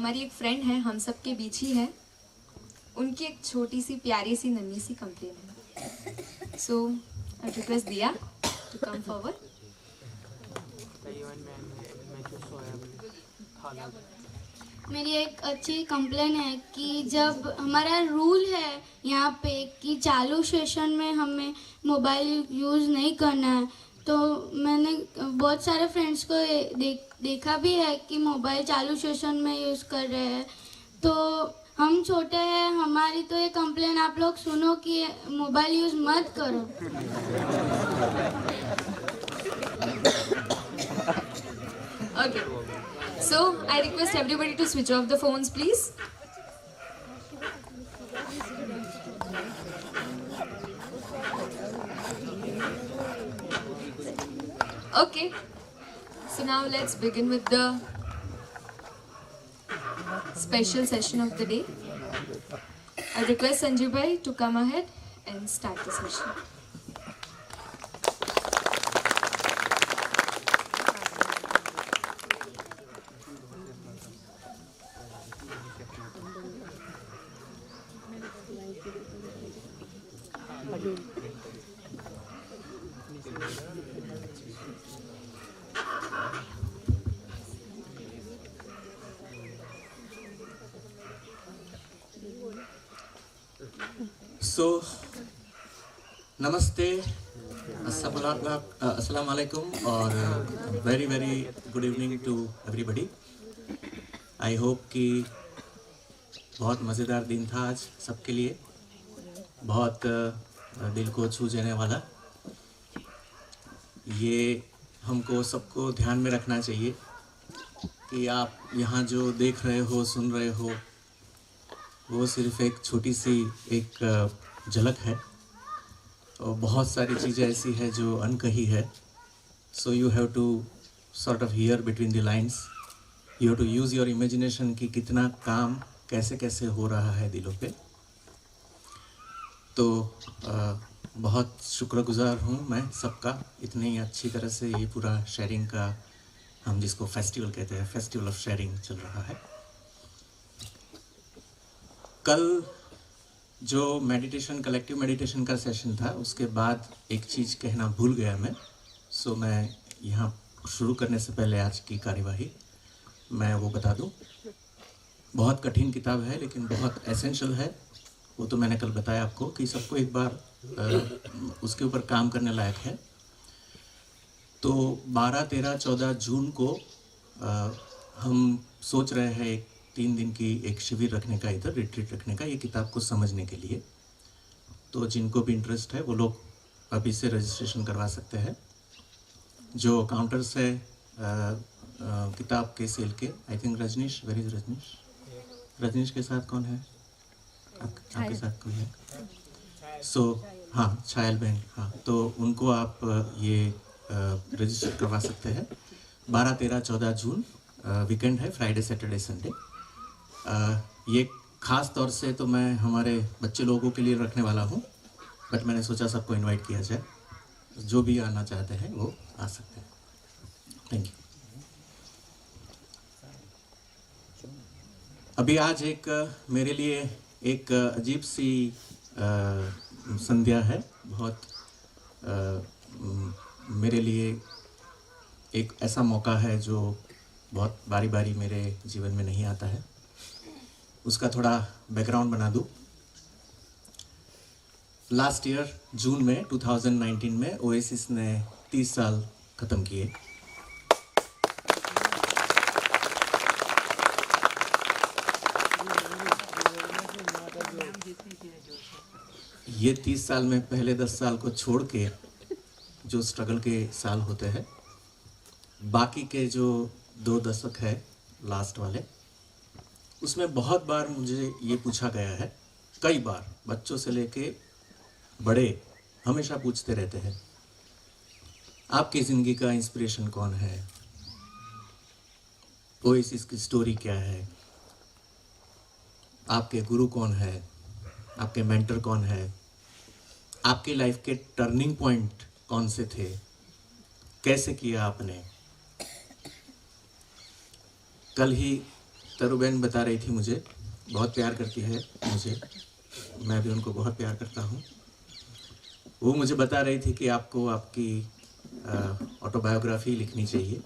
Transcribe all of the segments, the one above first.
हमारी एक फ्रेंड है, हम सब के बीच ही है, उनकी एक छोटी सी प्यारी सी नन्ही सी कंप्लेन है. सो आई रिक्वेस्ट दिया टू कम फॉरवर्ड. मेरी एक अच्छी कंप्लेन है कि जब हमारा रूल है यहाँ पे कि चालू सेशन में हमें मोबाइल यूज़ नहीं करना है, तो मैंने बहुत सारे फ्रेंड्स को देखा भी है कि मोबाइल चालू सेशन में यूज़ कर रहे हैं. तो हम छोटे हैं, हमारी तो ये कंप्लेन आप लोग सुनो कि मोबाइल यूज़ मत करो. Okay. So I request everybody to switch off the phones, please. Okay. So now let's begin with the special session of the day. I request Sanjay bhai to come ahead and start the session. So, नमस्ते, अस्सलाम वालेकुम और very good evening to everybody. I hope कि बहुत मज़ेदार दिन था आज सबके लिए, बहुत दिल को छू जाने वाला. ये हमको सबको ध्यान में रखना चाहिए कि आप यहाँ जो देख रहे हो, सुन रहे हो, वो सिर्फ एक छोटी सी एक झलक है और बहुत सारी चीज़ें ऐसी है जो अनकही है. So you have to sort of hear between the lines. You have to use your imagination कि कितना काम कैसे कैसे हो रहा है दिलों पे. तो बहुत शुक्रगुजार हूँ मैं सबका, इतनी अच्छी तरह से ये पूरा शेयरिंग का, हम जिसको फेस्टिवल कहते हैं, फेस्टिवल ऑफ शेयरिंग चल रहा है. कल जो मेडिटेशन, कलेक्टिव मेडिटेशन का सेशन था, उसके बाद एक चीज़ कहना भूल गया मैं. सो मैं यहाँ शुरू करने से पहले आज की कार्यवाही मैं वो बता दूँ. बहुत कठिन किताब है लेकिन बहुत एसेंशियल है. वो तो मैंने कल बताया आपको कि सबको एक बार उसके ऊपर काम करने लायक है. तो 12, 13, 14 जून को हम सोच रहे हैं एक 3 दिन की एक शिविर रखने का, इधर रिट्रीट रखने का, ये किताब को समझने के लिए. तो जिनको भी इंटरेस्ट है वो लोग अभी से रजिस्ट्रेशन करवा सकते हैं. जो काउंटर्स है किताब के सेल के, I think Rajneesh, where is Rajneesh? Rajneesh के साथ कौन है? आपके साथ कौन है? सो हाँ, छायल बहन, हाँ, तो उनको आप ये रजिस्टर करवा सकते हैं. 12, 13, 14 जून वीकेंड है, फ्राइडे, सैटरडे, संडे. ये ख़ास तौर से तो मैं हमारे बच्चे लोगों के लिए रखने वाला हूँ, बट मैंने सोचा सबको इनवाइट किया जाए. जो भी आना चाहते हैं वो आ सकते हैं. Thank you. अभी आज एक मेरे लिए एक अजीब सी संध्या है. बहुत मेरे लिए एक ऐसा मौका है जो बहुत बारी बारी मेरे जीवन में नहीं आता है. उसका थोड़ा बैकग्राउंड बना दूँ. लास्ट ईयर जून में 2019 में ओएसिस ने 30 साल ख़त्म किए. ये 30 साल में पहले 10 साल को छोड़ के जो स्ट्रगल के साल होते हैं, बाकी के जो 2 दशक है लास्ट वाले, उसमें बहुत बार मुझे ये पूछा गया है, कई बार बच्चों से लेके बड़े हमेशा पूछते रहते हैं, आपकी ज़िंदगी का इंस्पिरेशन कौन है, ओएसिस की स्टोरी क्या है, आपके गुरु कौन है, आपके मेंटर कौन है, आपकी लाइफ के टर्निंग पॉइंट कौन से थे, कैसे किया आपने. कल ही तरुबेन बता रही थी मुझे, बहुत प्यार करती है मुझे, मैं भी उनको बहुत प्यार करता हूँ। वो मुझे बता रही थी कि आपको आपकी ऑटोबायोग्राफी लिखनी चाहिए,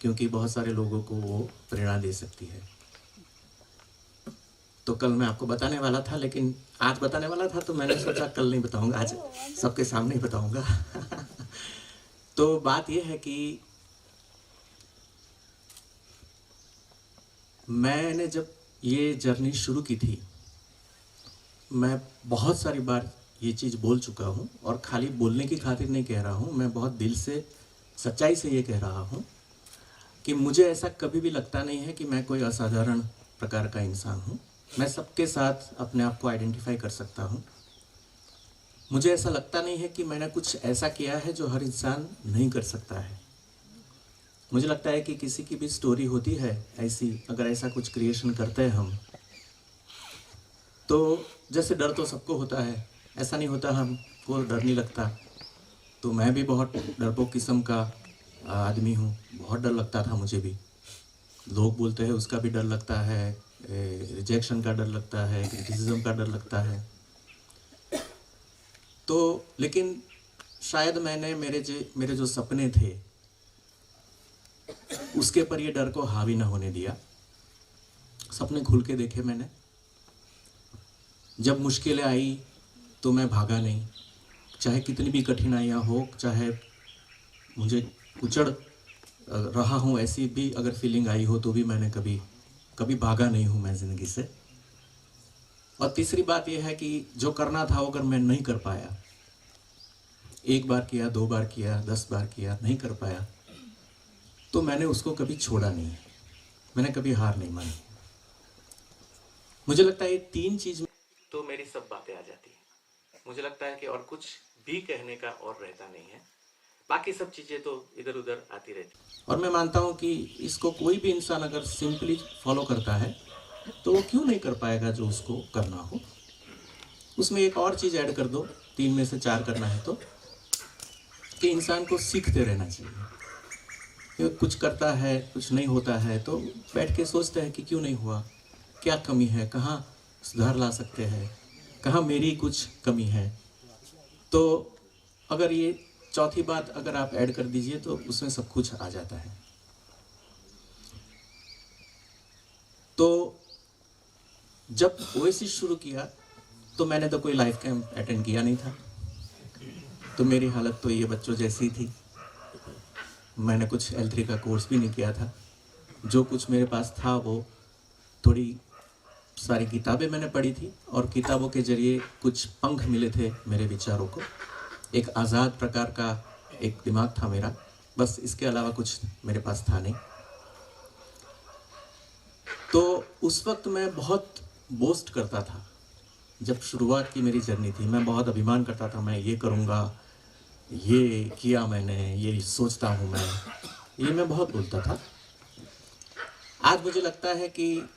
क्योंकि बहुत सारे लोगों को वो प्रेरणा दे सकती है। तो कल मैं आपको बताने वाला था, लेकिन आज बताने वाला था, तो मैंने सोचा कल नहीं बताऊंगा, आज सबके सामने ही बताऊंगा। तो बात यह है कि मैंने जब ये जर्नी शुरू की थी, मैं बहुत सारी बार ये चीज़ बोल चुका हूँ, और खाली बोलने की खातिर नहीं कह रहा हूँ, मैं बहुत दिल से सच्चाई से ये कह रहा हूँ कि मुझे ऐसा कभी भी लगता नहीं है कि मैं कोई असाधारण प्रकार का इंसान हूँ। मैं सबके साथ अपने आप को आइडेंटिफाई कर सकता हूँ। मुझे ऐसा लगता नहीं है कि मैंने कुछ ऐसा किया है जो हर इंसान नहीं कर सकता है। मुझे लगता है कि किसी की भी स्टोरी होती है ऐसी, अगर ऐसा कुछ क्रिएशन करते हैं हम, तो जैसे डर तो सबको होता है, ऐसा नहीं होता हमको डर नहीं लगता। तो मैं भी बहुत डरपोक किस्म का आदमी हूँ, बहुत डर लगता था मुझे भी। लोग बोलते हैं उसका भी डर लगता है, रिजेक्शन का डर लगता है, क्रिटिसिज्म का डर लगता है। तो लेकिन शायद मैंने मेरे जो सपने थे उसके पर ये डर को हावी ना होने दिया। सपने खुल के देखे मैंने। जब मुश्किलें आई तो मैं भागा नहीं, चाहे कितनी भी कठिनाइयाँ हो, चाहे मुझे कुचड़ रहा हूँ, ऐसी भी अगर फीलिंग आई हो, तो भी मैंने कभी भागा नहीं हूँ मैं ज़िंदगी से। और तीसरी बात यह है कि जो करना था वो अगर मैं नहीं कर पाया, एक बार किया, 2 बार किया, 10 बार किया, नहीं कर पाया, तो मैंने उसको कभी छोड़ा नहीं है, मैंने कभी हार नहीं मानी। मुझे लगता है ये 3 चीज़ तो मेरी सब बातें आ जाती हैं। मुझे लगता है कि और कुछ भी कहने का और रहता नहीं है, बाकी सब चीज़ें तो इधर उधर आती रहती। और मैं मानता हूँ कि इसको कोई भी इंसान अगर सिंपली फॉलो करता है तो वो क्यों नहीं कर पाएगा जो उसको करना हो। उसमें एक और चीज़ ऐड कर दो, 3 में से 4 करना है तो, कि इंसान को सीखते रहना चाहिए। कि कुछ करता है, कुछ नहीं होता है, तो बैठ के सोचते हैं कि क्यों नहीं हुआ, क्या कमी है, कहाँ सुधार ला सकते हैं, कहाँ मेरी कुछ कमी है। तो अगर ये चौथी बात अगर आप ऐड कर दीजिए तो उसमें सब कुछ आ जाता है। तो जब ओएसिस शुरू किया तो मैंने तो कोई लाइफ कैंप अटेंड किया नहीं था, तो मेरी हालत तो ये बच्चों जैसी थी। मैंने कुछ L3 का कोर्स भी नहीं किया था। जो कुछ मेरे पास था वो थोड़ी सारी किताबें मैंने पढ़ी थी, और किताबों के जरिए कुछ पंख मिले थे मेरे विचारों को। एक आज़ाद प्रकार का एक दिमाग था मेरा, बस इसके अलावा कुछ मेरे पास था नहीं। तो उस वक्त मैं बहुत बोस्ट करता था। जब शुरुआत की मेरी जर्नी थी, मैं बहुत अभिमान करता था, मैं ये करूँगा, ये किया मैंने, ये सोचता हूँ मैं, ये मैं बहुत बोलता था। आज मुझे लगता है कि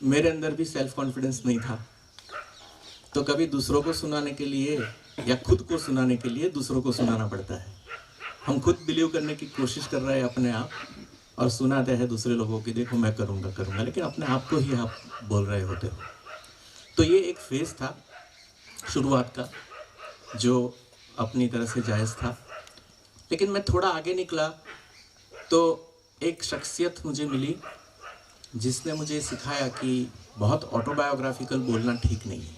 मेरे अंदर भी सेल्फ कॉन्फिडेंस नहीं था, तो कभी दूसरों को सुनाने के लिए या खुद को सुनाने के लिए दूसरों को सुनाना पड़ता है। हम खुद बिलीव करने की कोशिश कर रहे हैं अपने आप, और सुनाते हैं दूसरे लोगों की, देखो मैं करूँगा, लेकिन अपने आप को ही आप बोल रहे होते हो। तो ये एक फेज़ था शुरुआत का जो अपनी तरह से जायज़ था। लेकिन मैं थोड़ा आगे निकला तो एक शख्सियत मुझे मिली जिसने मुझे सिखाया कि बहुत ऑटोबायोग्राफिकल बोलना ठीक नहीं है।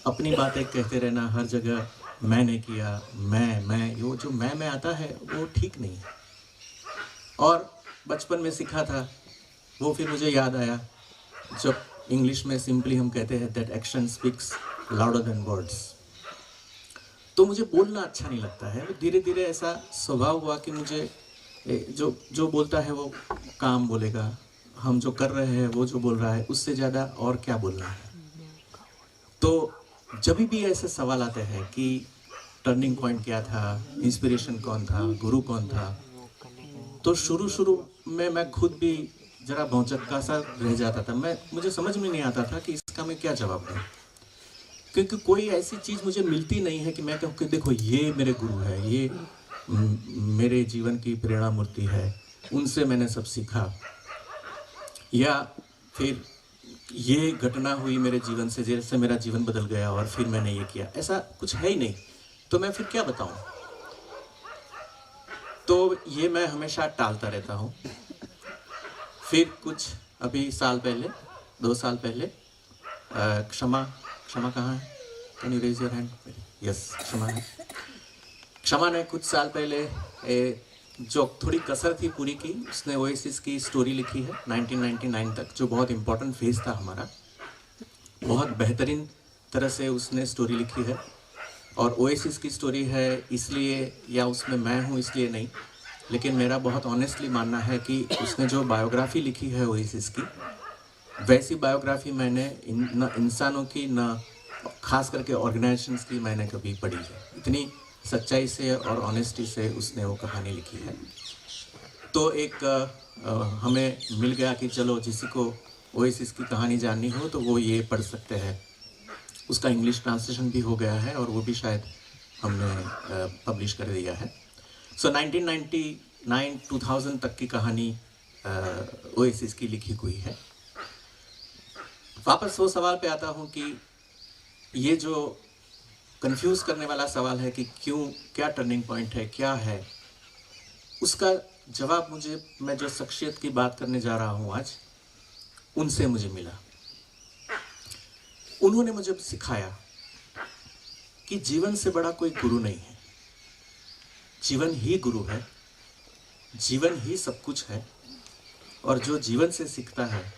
अपनी बातें कहते रहना हर जगह, मैंने किया, मैं वो जो मैं आता है वो ठीक नहीं है। और बचपन में सीखा था वो, फिर मुझे याद आया जब इंग्लिश में सिंपली हम कहते हैं that action speaks louder than words. तो मुझे बोलना अच्छा नहीं लगता है। धीरे धीरे ऐसा स्वभाव हुआ कि मुझे जो बोलता है वो काम बोलेगा, हम जो कर रहे हैं वो जो बोल रहा है उससे ज़्यादा और क्या बोलना है। तो जब भी ऐसे सवाल आते हैं कि टर्निंग पॉइंट क्या था, इंस्पिरेशन कौन था, गुरु कौन था, तो शुरू में मैं खुद भी ज़रा भौचक्का सा रह जाता था। मुझे समझ में नहीं आता था कि इसका मैं क्या जवाब दूँ, क्योंकि कोई ऐसी चीज़ मुझे मिलती नहीं है कि मैं कहूँ कि देखो ये मेरे गुरु है, ये मेरे जीवन की प्रेरणा मूर्ति है, उनसे मैंने सब सीखा। या फिर ये घटना हुई मेरे जीवन से, जैसे मेरा जीवन बदल गया और फिर मैंने ये किया, ऐसा कुछ है ही नहीं, तो मैं फिर क्या बताऊं। तो ये मैं हमेशा टालता रहता हूँ। फिर कुछ अभी साल पहले, 2 साल पहले, क्षमा कहाँ है? Can you raise your hand? Yes, Kshama है। क्षमा ने कुछ साल पहले जो थोड़ी कसर थी पूरी की, उसने ओएसिस की स्टोरी लिखी है 1999 तक, जो बहुत इम्पोर्टेंट फेज था हमारा। बहुत बेहतरीन तरह से उसने स्टोरी लिखी है। और ओएसिस की स्टोरी है इसलिए, या उसमें मैं हूँ इसलिए नहीं, लेकिन मेरा बहुत ऑनेस्टली मानना है कि उसने जो बायोग्राफी लिखी है ओएसिस की, वैसी बायोग्राफी मैंने न इंसानों की, न खास करके ऑर्गेनाइजेशंस की मैंने कभी पढ़ी है। इतनी सच्चाई से और ऑनेस्टी से उसने वो कहानी लिखी है। तो एक हमें मिल गया कि चलो जिसी को ओएसिस की कहानी जाननी हो तो वो ये पढ़ सकते हैं। उसका इंग्लिश ट्रांसलेशन भी हो गया है और वो भी शायद हमने पब्लिश कर दिया है। सो 1999-2000 तक की कहानी ओएसिस की लिखी हुई है। वापस वो सवाल पे आता हूँ कि ये जो कंफ्यूज करने वाला सवाल है कि क्यों, क्या टर्निंग पॉइंट है, क्या है, उसका जवाब मुझे, मैं जो शख्सियत की बात करने जा रहा हूँ आज, उनसे मुझे मिला। उन्होंने मुझे सिखाया कि जीवन से बड़ा कोई गुरु नहीं है, जीवन ही गुरु है, जीवन ही सब कुछ है। और जो जीवन से सीखता है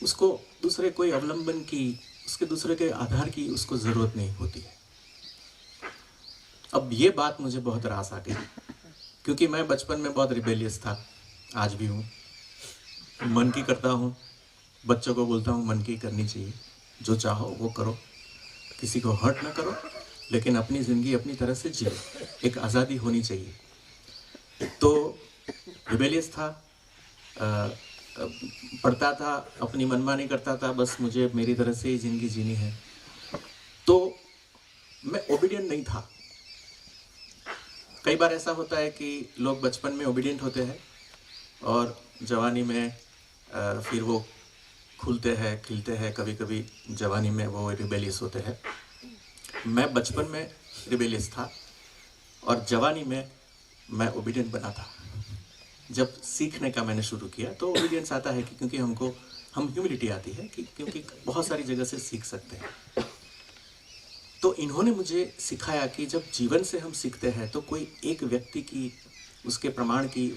उसको दूसरे कोई अवलंबन की, उसके दूसरे के आधार की उसको ज़रूरत नहीं होती है। अब ये बात मुझे बहुत रास आ गई, क्योंकि मैं बचपन में बहुत रिबेलियस था, आज भी हूँ। मन की करता हूँ, बच्चों को बोलता हूँ मन की करनी चाहिए, जो चाहो वो करो, किसी को हर्ट ना करो, लेकिन अपनी ज़िंदगी अपनी तरह से जियो, एक आज़ादी होनी चाहिए। तो रिबेलियस था, पढ़ता था, अपनी मनमानी करता था, बस मुझे मेरी तरह से ही ज़िंदगी जीनी है। तो मैं ओबीडियंट नहीं था। कई बार ऐसा होता है कि लोग बचपन में ओबीडियंट होते हैं और जवानी में फिर वो खुलते हैं, खिलते हैं, कभी कभी जवानी में वो रिबेलियस होते हैं। मैं बचपन में रिबेलियस था और जवानी में मैं ओबीडियंट बना था। जब सीखने का मैंने शुरू किया तो ओबीडियंस आता है कि क्योंकि हम ह्यूमिलिटी आती है कि क्योंकि बहुत सारी जगह से सीख सकते हैं। तो इन्होंने मुझे सिखाया कि जब जीवन से हम सीखते हैं तो कोई एक व्यक्ति की, उसके प्रमाण की,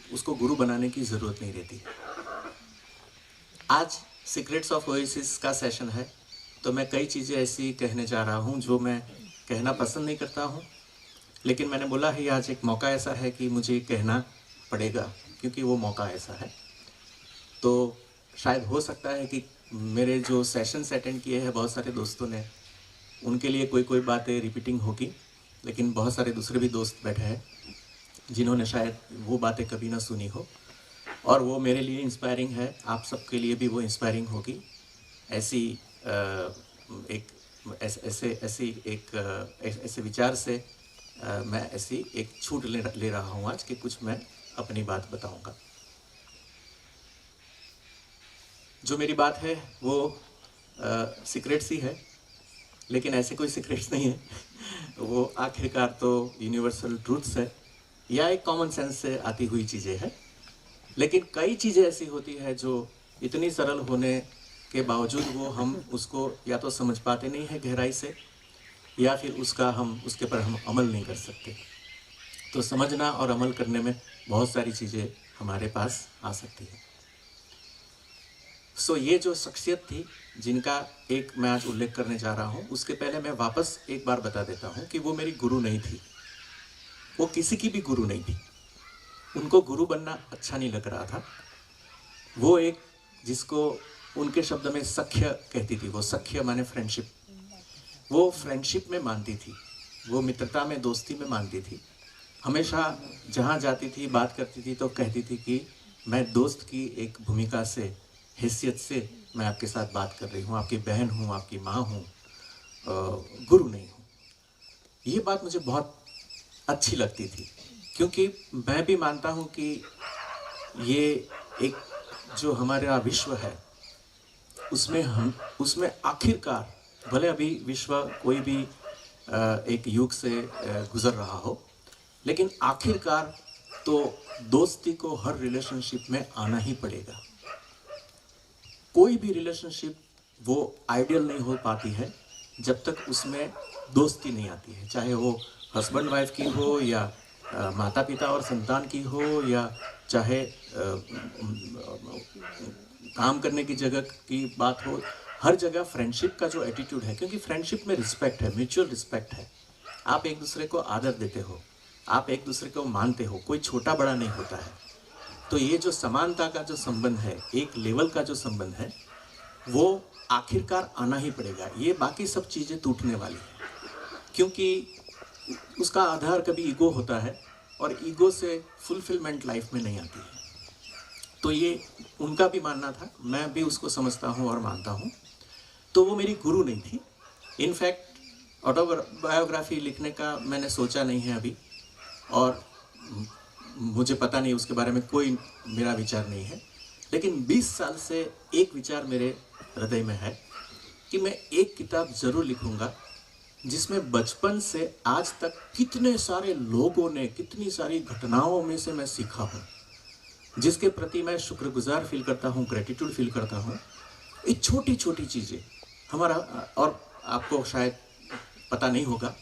उसको गुरु बनाने की ज़रूरत नहीं रहती। आज सीक्रेट्स ऑफ ओएसिस का सेशन है, तो मैं कई चीज़ें ऐसी कहने जा रहा हूँ जो मैं कहना पसंद नहीं करता हूँ, लेकिन मैंने बोला है आज एक मौका ऐसा है कि मुझे कहना पड़ेगा, क्योंकि वो मौका ऐसा है। तो शायद हो सकता है कि मेरे जो सेशंस अटेंड किए हैं बहुत सारे दोस्तों ने, उनके लिए कोई बातें रिपीटिंग होगी, लेकिन बहुत सारे दूसरे भी दोस्त बैठे हैं जिन्होंने शायद वो बातें कभी ना सुनी हो, और वो मेरे लिए इंस्पायरिंग है। आप सबके लिए भी वो इंस्पायरिंग होगी। ऐसे विचार से मैं ऐसी एक छूट ले रहा हूँ आज कि कुछ मैं अपनी बात बताऊंगा। जो मेरी बात है वो सीक्रेट्स ही है, लेकिन ऐसे कोई सीक्रेट्स नहीं है। वो आखिरकार तो यूनिवर्सल ट्रूथ्स है या एक कॉमन सेंस से आती हुई चीज़ें हैं। लेकिन कई चीज़ें ऐसी होती है जो इतनी सरल होने के बावजूद वो हम उसको या तो समझ पाते नहीं है गहराई से, या फिर उसके पर हम अमल नहीं कर सकते। तो समझना और अमल करने में बहुत सारी चीज़ें हमारे पास आ सकती है। सो ये जो शख्सियत थी जिनका एक मैं आज उल्लेख करने जा रहा हूँ, उसके पहले मैं वापस एक बार बता देता हूँ कि वो मेरी गुरु नहीं थी, वो किसी की भी गुरु नहीं थी। उनको गुरु बनना अच्छा नहीं लग रहा था। वो एक, जिसको उनके शब्द में सख्य कहती थी, वो सख्य माने फ्रेंडशिप, वो फ्रेंडशिप में मानती थी, वो मित्रता में, दोस्ती में मानती थी। हमेशा जहाँ जाती थी, बात करती थी तो कहती थी कि मैं दोस्त की एक भूमिका से, हैसियत से मैं आपके साथ बात कर रही हूँ, आपकी बहन हूँ, आपकी माँ हूँ, गुरु नहीं हूँ। ये बात मुझे बहुत अच्छी लगती थी, क्योंकि मैं भी मानता हूँ कि ये एक जो हमारा विश्व है उसमें आखिरकार, भले अभी विश्व कोई भी एक युग से गुजर रहा हो, लेकिन आखिरकार तो दोस्ती को हर रिलेशनशिप में आना ही पड़ेगा। कोई भी रिलेशनशिप वो आइडियल नहीं हो पाती है जब तक उसमें दोस्ती नहीं आती है, चाहे वो हस्बैंड वाइफ की हो या माता पिता और संतान की हो, या चाहे काम करने की जगह की बात हो। हर जगह फ्रेंडशिप का जो एटीट्यूड है, क्योंकि फ्रेंडशिप में रिस्पेक्ट है, म्यूचुअल रिस्पेक्ट है, आप एक दूसरे को आदर देते हो, आप एक दूसरे को मानते हो, कोई छोटा बड़ा नहीं होता है। तो ये जो समानता का जो संबंध है, एक लेवल का जो संबंध है, वो आखिरकार आना ही पड़ेगा। ये बाकी सब चीज़ें टूटने वाली है, क्योंकि उसका आधार कभी ईगो होता है और ईगो से फुलफिलमेंट लाइफ में नहीं आती है। तो ये उनका भी मानना था, मैं भी उसको समझता हूँ और मानता हूँ। तो वो मेरी गुरु नहीं थी। इनफैक्ट ऑटोबायोग्राफी लिखने का मैंने सोचा नहीं है अभी, और मुझे पता नहीं, उसके बारे में कोई मेरा विचार नहीं है। लेकिन 20 साल से एक विचार मेरे हृदय में है कि मैं एक किताब ज़रूर लिखूँगा जिसमें बचपन से आज तक कितने सारे लोगों ने, कितनी सारी घटनाओं में से मैं सीखा हूँ, जिसके प्रति मैं शुक्रगुजार फील करता हूँ, ग्रेटिट्यूड फील करता हूँ। ये छोटी छोटी चीज़ें हमारा, और आपको शायद पता नहीं होगा,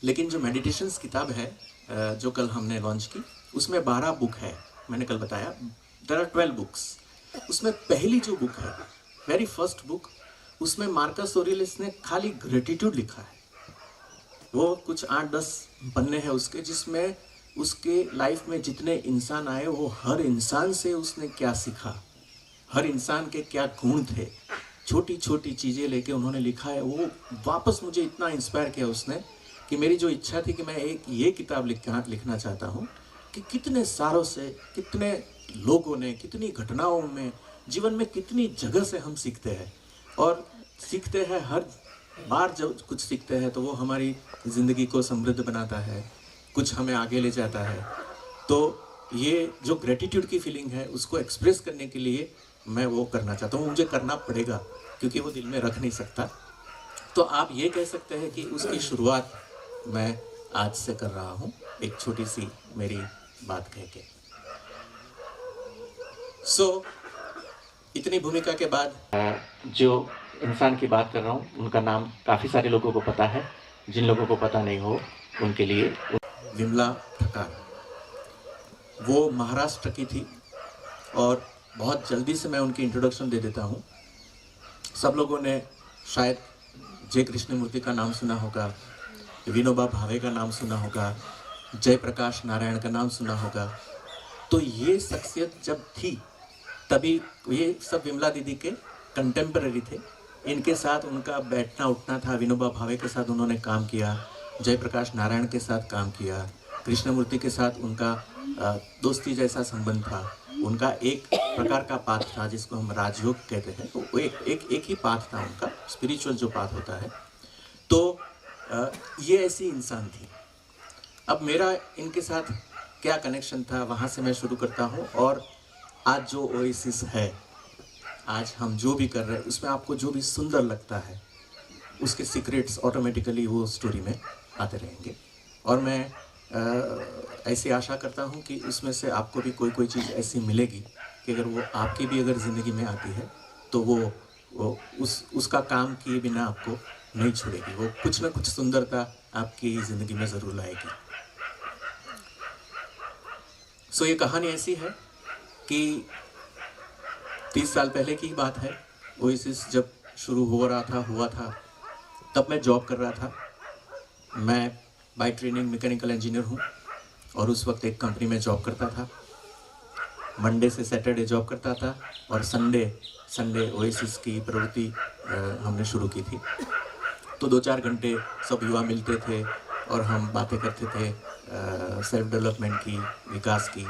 लेकिन जो मेडिटेशंस किताब है जो कल हमने लॉन्च की, उसमें 12 बुक है। मैंने कल बताया देयर आर 12 बुक्स। उसमें पहली जो बुक है, वेरी फर्स्ट बुक, उसमें मार्कस ऑरेलियस ने खाली ग्रेटिट्यूड लिखा है। वो कुछ 8-10 पन्ने हैं उसके, जिसमें उसके लाइफ में जितने इंसान आए, वो हर इंसान से उसने क्या सीखा, हर इंसान के क्या गुण थे, छोटी छोटी चीज़ें लेके उन्होंने लिखा है। वो वापस मुझे इतना इंस्पायर किया उसने कि मेरी जो इच्छा थी कि मैं एक ये किताब लिखना चाहता हूँ कि कितने सालों से, कितने लोगों ने, कितनी घटनाओं में, जीवन में कितनी जगह से हम सीखते हैं, और सीखते हैं। हर बार जब कुछ सीखते हैं तो वो हमारी ज़िंदगी को समृद्ध बनाता है, कुछ हमें आगे ले जाता है। तो ये जो ग्रेटिट्यूड की फीलिंग है, उसको एक्सप्रेस करने के लिए मैं वो करना चाहता हूँ। मुझे करना पड़ेगा क्योंकि वो दिल में रख नहीं सकता। तो आप ये कह सकते हैं कि उसकी शुरुआत मैं आज से कर रहा हूँ, एक छोटी सी मेरी बात कह के। इतनी भूमिका के बाद जो इंसान की बात कर रहा हूँ, उनका नाम काफ़ी सारे लोगों को पता है। जिन लोगों को पता नहीं हो उनके लिए, विमला ठक्कर, वो महाराष्ट्र की थी, और बहुत जल्दी से मैं उनकी इंट्रोडक्शन दे देता हूँ। सब लोगों ने शायद जय कृष्णमूर्ति का नाम सुना होगा, विनोबा भावे का नाम सुना होगा, जयप्रकाश नारायण का नाम सुना होगा। तो ये शख्सियत जब थी तभी ये सब विमला दीदी के कंटेम्पररी थे। इनके साथ उनका बैठना उठना था। विनोबा भावे के साथ उन्होंने काम किया, जयप्रकाश नारायण के साथ काम किया, कृष्णमूर्ति के साथ उनका दोस्ती जैसा संबंध था। उनका एक प्रकार का पाथ था जिसको हम राजयोग कहते हैं। तो एक ही पाथ था उनका, स्पिरिचुअल जो पाथ होता है। तो ये ऐसी इंसान थी। अब मेरा इनके साथ क्या कनेक्शन था, वहाँ से मैं शुरू करता हूँ। और आज जो ओएसिस है, आज हम जो भी कर रहे हैं, उसमें आपको जो भी सुंदर लगता है, उसके सीक्रेट्स ऑटोमेटिकली वो स्टोरी में आते रहेंगे। और मैं ऐसी आशा करता हूँ कि उसमें से आपको भी कोई चीज़ ऐसी मिलेगी कि अगर वो आपकी भी अगर ज़िंदगी में आती है तो वो उसका काम किए बिना आपको नहीं छोड़ेगी। वो कुछ ना कुछ सुंदरता आपकी ज़िंदगी में ज़रूर लाएगी। ये कहानी ऐसी है कि 30 साल पहले की बात है। ओएसिस जब शुरू हुआ था तब मैं जॉब कर रहा था। मैं बाय ट्रेनिंग मैकेनिकल इंजीनियर हूँ और उस वक्त एक कंपनी में जॉब करता था। मंडे से सैटरडे जॉब करता था और संडे ओएसिस की प्रवृत्ति हमने शुरू की थी। तो 2-4 घंटे सब युवा मिलते थे और हम बातें करते थे सेल्फ डेवलपमेंट की, विकास की।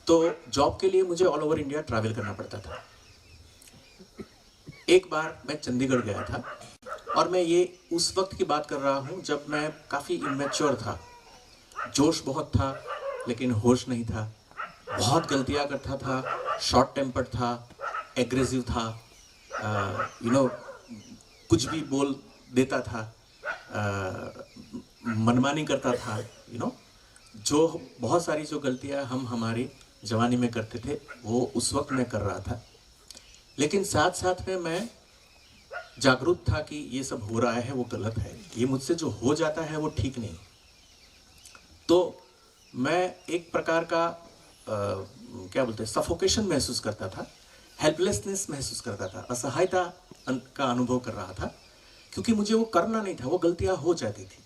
तो जॉब के लिए मुझे ऑल ओवर इंडिया ट्रैवल करना पड़ता था। एक बार मैं चंडीगढ़ गया था और मैं ये उस वक्त की बात कर रहा हूँ जब मैं काफ़ी इमेच्योर था। जोश बहुत था लेकिन होश नहीं था। बहुत गलतियां करता था, शॉर्ट टेम्पर्ड था, एग्रेसिव था, कुछ भी बोल देता था, मनमानी करता था, जो बहुत सारी जो गलतियां हम हमारी जवानी में करते थे वो उस वक्त मैं कर रहा था। लेकिन साथ साथ में मैं जागरूक था कि ये सब हो रहा है वो गलत है, ये मुझसे जो हो जाता है वो ठीक नहीं। तो मैं एक प्रकार का क्या बोलते हैं, सफोकेशन महसूस करता था, हेल्पलेसनेस महसूस करता था, असहायता का अनुभव कर रहा था, क्योंकि मुझे वो करना नहीं था, वो गलतियां हो जाती थी।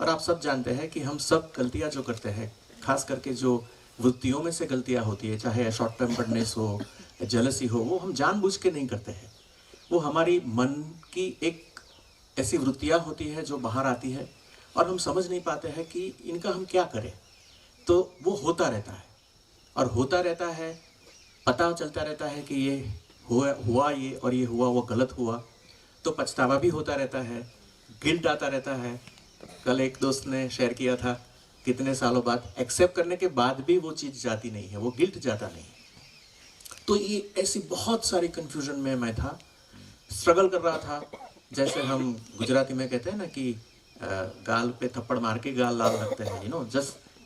और आप सब जानते हैं कि हम सब गलतियां जो करते हैं, खास करके जो वृत्तियों में से गलतियां होती है, चाहे शॉर्ट टेम्पर्डनेस हो, जेलसी हो, वो हम जानबूझ के नहीं करते हैं। वो हमारी मन की एक ऐसी वृत्तियां होती है जो बाहर आती है और हम समझ नहीं पाते हैं कि इनका हम क्या करें। तो वो होता रहता है और होता रहता है, पता चलता रहता है कि ये हुआ ये और ये हुआ वो गलत हुआ, तो पछतावा भी होता रहता है, गिल्ट आता रहता है। कल एक दोस्त ने शेयर किया था, कितने सालों बाद एक्सेप्ट करने के बाद भी वो चीज़ जाती नहीं है, वो गिल्ट जाता नहीं है। तो ये ऐसी बहुत सारी कन्फ्यूजन में मैं था, स्ट्रगल कर रहा था। जैसे हम गुजराती में कहते हैं ना कि गाल पे थप्पड़ मार के गाल लाल रखते हैं,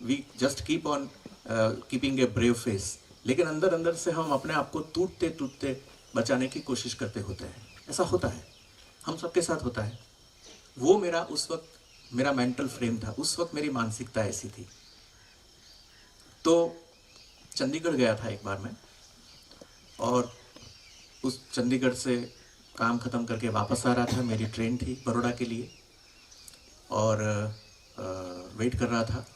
we just keep on keeping a brave face, लेकिन अंदर अंदर से हम अपने आप को टूटते टूटते बचाने की कोशिश करते होते हैं। ऐसा होता है, हम सबके साथ होता है। वो मेरा उस वक्त मेरा मेंटल फ्रेम था, उस वक्त मेरी मानसिकता ऐसी थी। तो चंडीगढ़ गया था एक बार मैं, और उस चंडीगढ़ से काम ख़त्म करके वापस आ रहा था। मेरी ट्रेन थी बड़ौदा के लिए और वेट कर रहा था।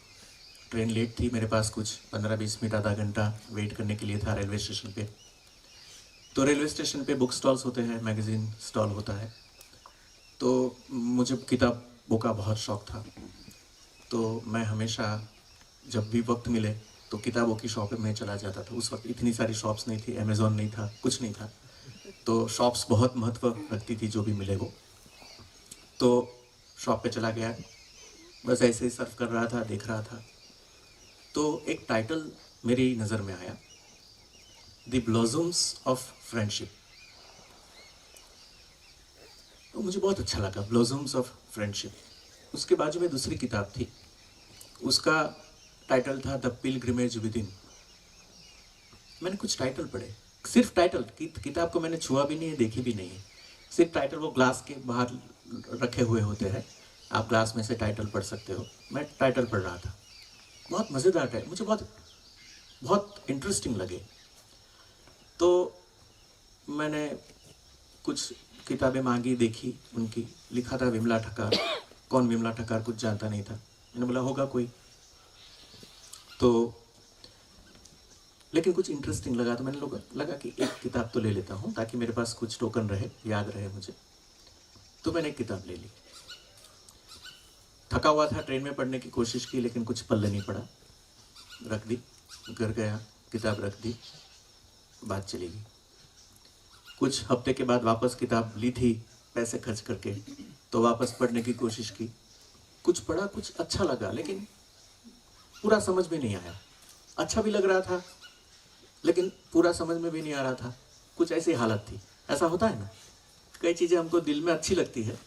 ट्रेन लेट थी, मेरे पास कुछ 15-20 मिनट, आधा घंटा वेट करने के लिए था रेलवे स्टेशन पे। तो रेलवे स्टेशन पे बुक स्टॉल्स होते हैं, मैगज़ीन स्टॉल होता है। तो मुझे किताबों का बहुत शौक़ था, तो मैं हमेशा जब भी वक्त मिले तो किताबों की शॉप में चला जाता था। उस वक्त इतनी सारी शॉप्स नहीं थी, अमेज़ॉन नहीं था, कुछ नहीं था, तो शॉप्स बहुत महत्व रखती थी, जो भी मिले वो। तो शॉप पे चला गया, बस ऐसे ही सर्फ कर रहा था, देख रहा था, तो एक टाइटल मेरी नज़र में आया, द ब्लॉसम्स ऑफ फ्रेंडशिप। तो मुझे बहुत अच्छा लगा, ब्लॉसम्स ऑफ फ्रेंडशिप। उसके बाजू में दूसरी किताब थी, उसका टाइटल था द पिलग्रिमेज विदिन। मैंने कुछ टाइटल पढ़े, सिर्फ टाइटल, किताब को मैंने छुआ भी नहीं है, देखी भी नहीं है, सिर्फ टाइटल। वो ग्लास के बाहर रखे हुए होते हैं, आप ग्लास में से टाइटल पढ़ सकते हो। मैं टाइटल पढ़ रहा था, बहुत मज़ेदार टाइटल, मुझे बहुत इंटरेस्टिंग लगे। तो मैंने कुछ किताबें मांगी, देखी, उनकी लिखा था विमला ठक्कर। कौन विमला ठक्कर, कुछ जानता नहीं था। मैंने बोला होगा कोई, तो लेकिन कुछ इंटरेस्टिंग लगा, तो मैंने लगा कि एक किताब तो ले लेता हूँ ताकि मेरे पास कुछ टोकन रहे, याद रहे मुझे। तो मैंने एक किताब ले ली। थका हुआ था, ट्रेन में पढ़ने की कोशिश की, लेकिन कुछ पल्ले नहीं पड़ा, रख दी। घर गया, किताब रख दी, बात चली गई। कुछ हफ्ते के बाद वापस किताब ली थी पैसे खर्च करके, तो वापस पढ़ने की कोशिश की, कुछ पढ़ा, कुछ अच्छा लगा, लेकिन पूरा समझ में नहीं आया। अच्छा भी लग रहा था, लेकिन पूरा समझ में भी नहीं आ रहा था, कुछ ऐसी हालत थी। ऐसा होता है ना, कई चीज़ें हमको दिल में अच्छी लगती है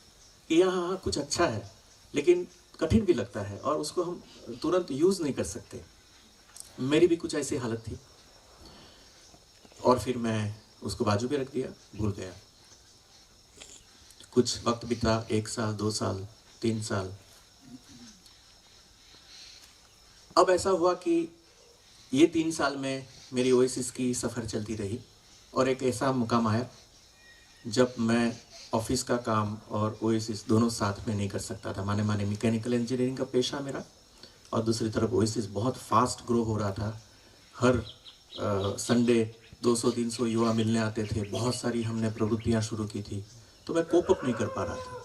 कि हाँ कुछ अच्छा है, लेकिन कठिन भी लगता है और उसको हम तुरंत यूज़ नहीं कर सकते। मेरी भी कुछ ऐसी हालत थी, और फिर मैं उसको बाजू पे रख दिया, भूल गया। कुछ वक्त बीता, 1 साल, 2 साल, 3 साल। अब ऐसा हुआ कि ये 3 साल में मेरी ओएसिस की सफ़र चलती रही, और एक ऐसा मुकाम आया जब मैं ऑफिस का काम और ओएसिस दोनों साथ में नहीं कर सकता था। माने मैकेनिकल इंजीनियरिंग का पेशा मेरा, और दूसरी तरफ ओएसिस बहुत फास्ट ग्रो हो रहा था। हर संडे 200-300 युवा मिलने आते थे, बहुत सारी हमने प्रवृत्तियाँ शुरू की थी, तो मैं कोप अप नहीं कर पा रहा था।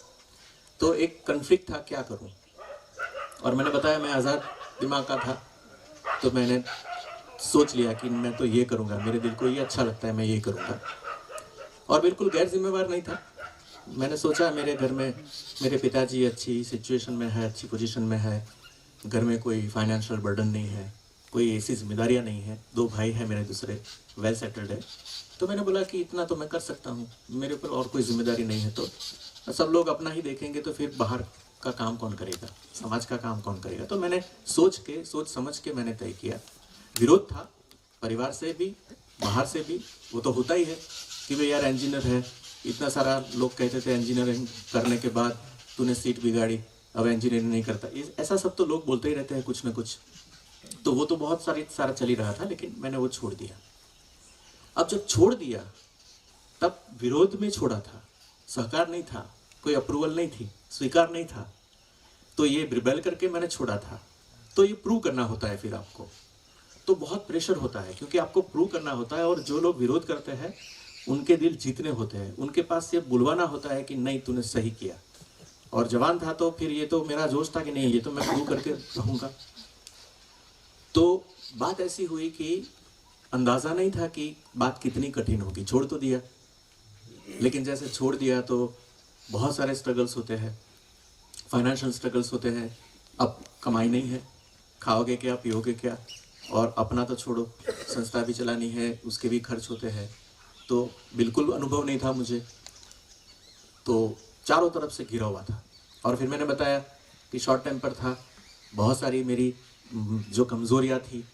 तो एक कन्फ्लिक्ट था, क्या करूं। और मैंने बताया मैं आज़ाद दिमाग का था, तो मैंने सोच लिया कि मैं तो ये करूंगा, मेरे दिल को ये अच्छा लगता है, मैं ये करूंगा। और बिल्कुल गैर जिम्मेवार नहीं था। मैंने सोचा मेरे घर में मेरे पिताजी अच्छी सिचुएशन में है, अच्छी पोजीशन में है, घर में कोई फाइनेंशियल बर्डन नहीं है, कोई ऐसी जिम्मेदारियां नहीं है, 2 भाई हैं मेरे दूसरे, वेल सेटल्ड है। तो मैंने बोला कि इतना तो मैं कर सकता हूँ, मेरे ऊपर और कोई जिम्मेदारी नहीं है। तो सब लोग अपना ही देखेंगे तो फिर बाहर का काम कौन करेगा, समाज का काम कौन करेगा। तो मैंने सोच समझ के मैंने तय किया। विरोध था परिवार से भी, बाहर से भी, वो तो होता ही है कि भाई यार इंजीनियर है, इतना सारा लोग कहते थे इंजीनियरिंग करने के बाद तूने सीट बिगाड़ी, अब इंजीनियरिंग नहीं करता, ऐसा सब तो लोग बोलते ही रहते हैं कुछ ना कुछ। तो वो तो बहुत सारा चल ही रहा था, लेकिन मैंने वो छोड़ दिया। अब जब छोड़ दिया तब विरोध में छोड़ा था, सहकार नहीं था, कोई अप्रूवल नहीं थी, स्वीकार नहीं था, तो ये रिबेल करके मैंने छोड़ा था। तो ये प्रूव करना होता है फिर आपको, तो बहुत प्रेशर होता है क्योंकि आपको प्रूव करना होता है। और जो लोग विरोध करते हैं उनके दिल जीतने होते हैं, उनके पास ये बुलवाना होता है कि नहीं तूने सही किया। और जवान था तो फिर ये तो मेरा जोश था कि नहीं ये तो मैं प्रूव करके रहूँगा। तो बात ऐसी हुई कि अंदाज़ा नहीं था कि बात कितनी कठिन होगी। छोड़ तो दिया, लेकिन जैसे छोड़ दिया तो बहुत सारे स्ट्रगल्स होते हैं, फाइनेंशियल स्ट्रगल्स होते हैं। अब कमाई नहीं है, खाओगे क्या, पियोगे क्या, और अपना तो छोड़ो, संस्था भी चलानी है, उसके भी खर्च होते हैं। तो बिल्कुल अनुभव नहीं था मुझे, तो चारों तरफ से घिरा हुआ था। और फिर मैंने बताया कि शॉर्ट टेम्पर था, बहुत सारी मेरी जो कमज़ोरियाँ थी।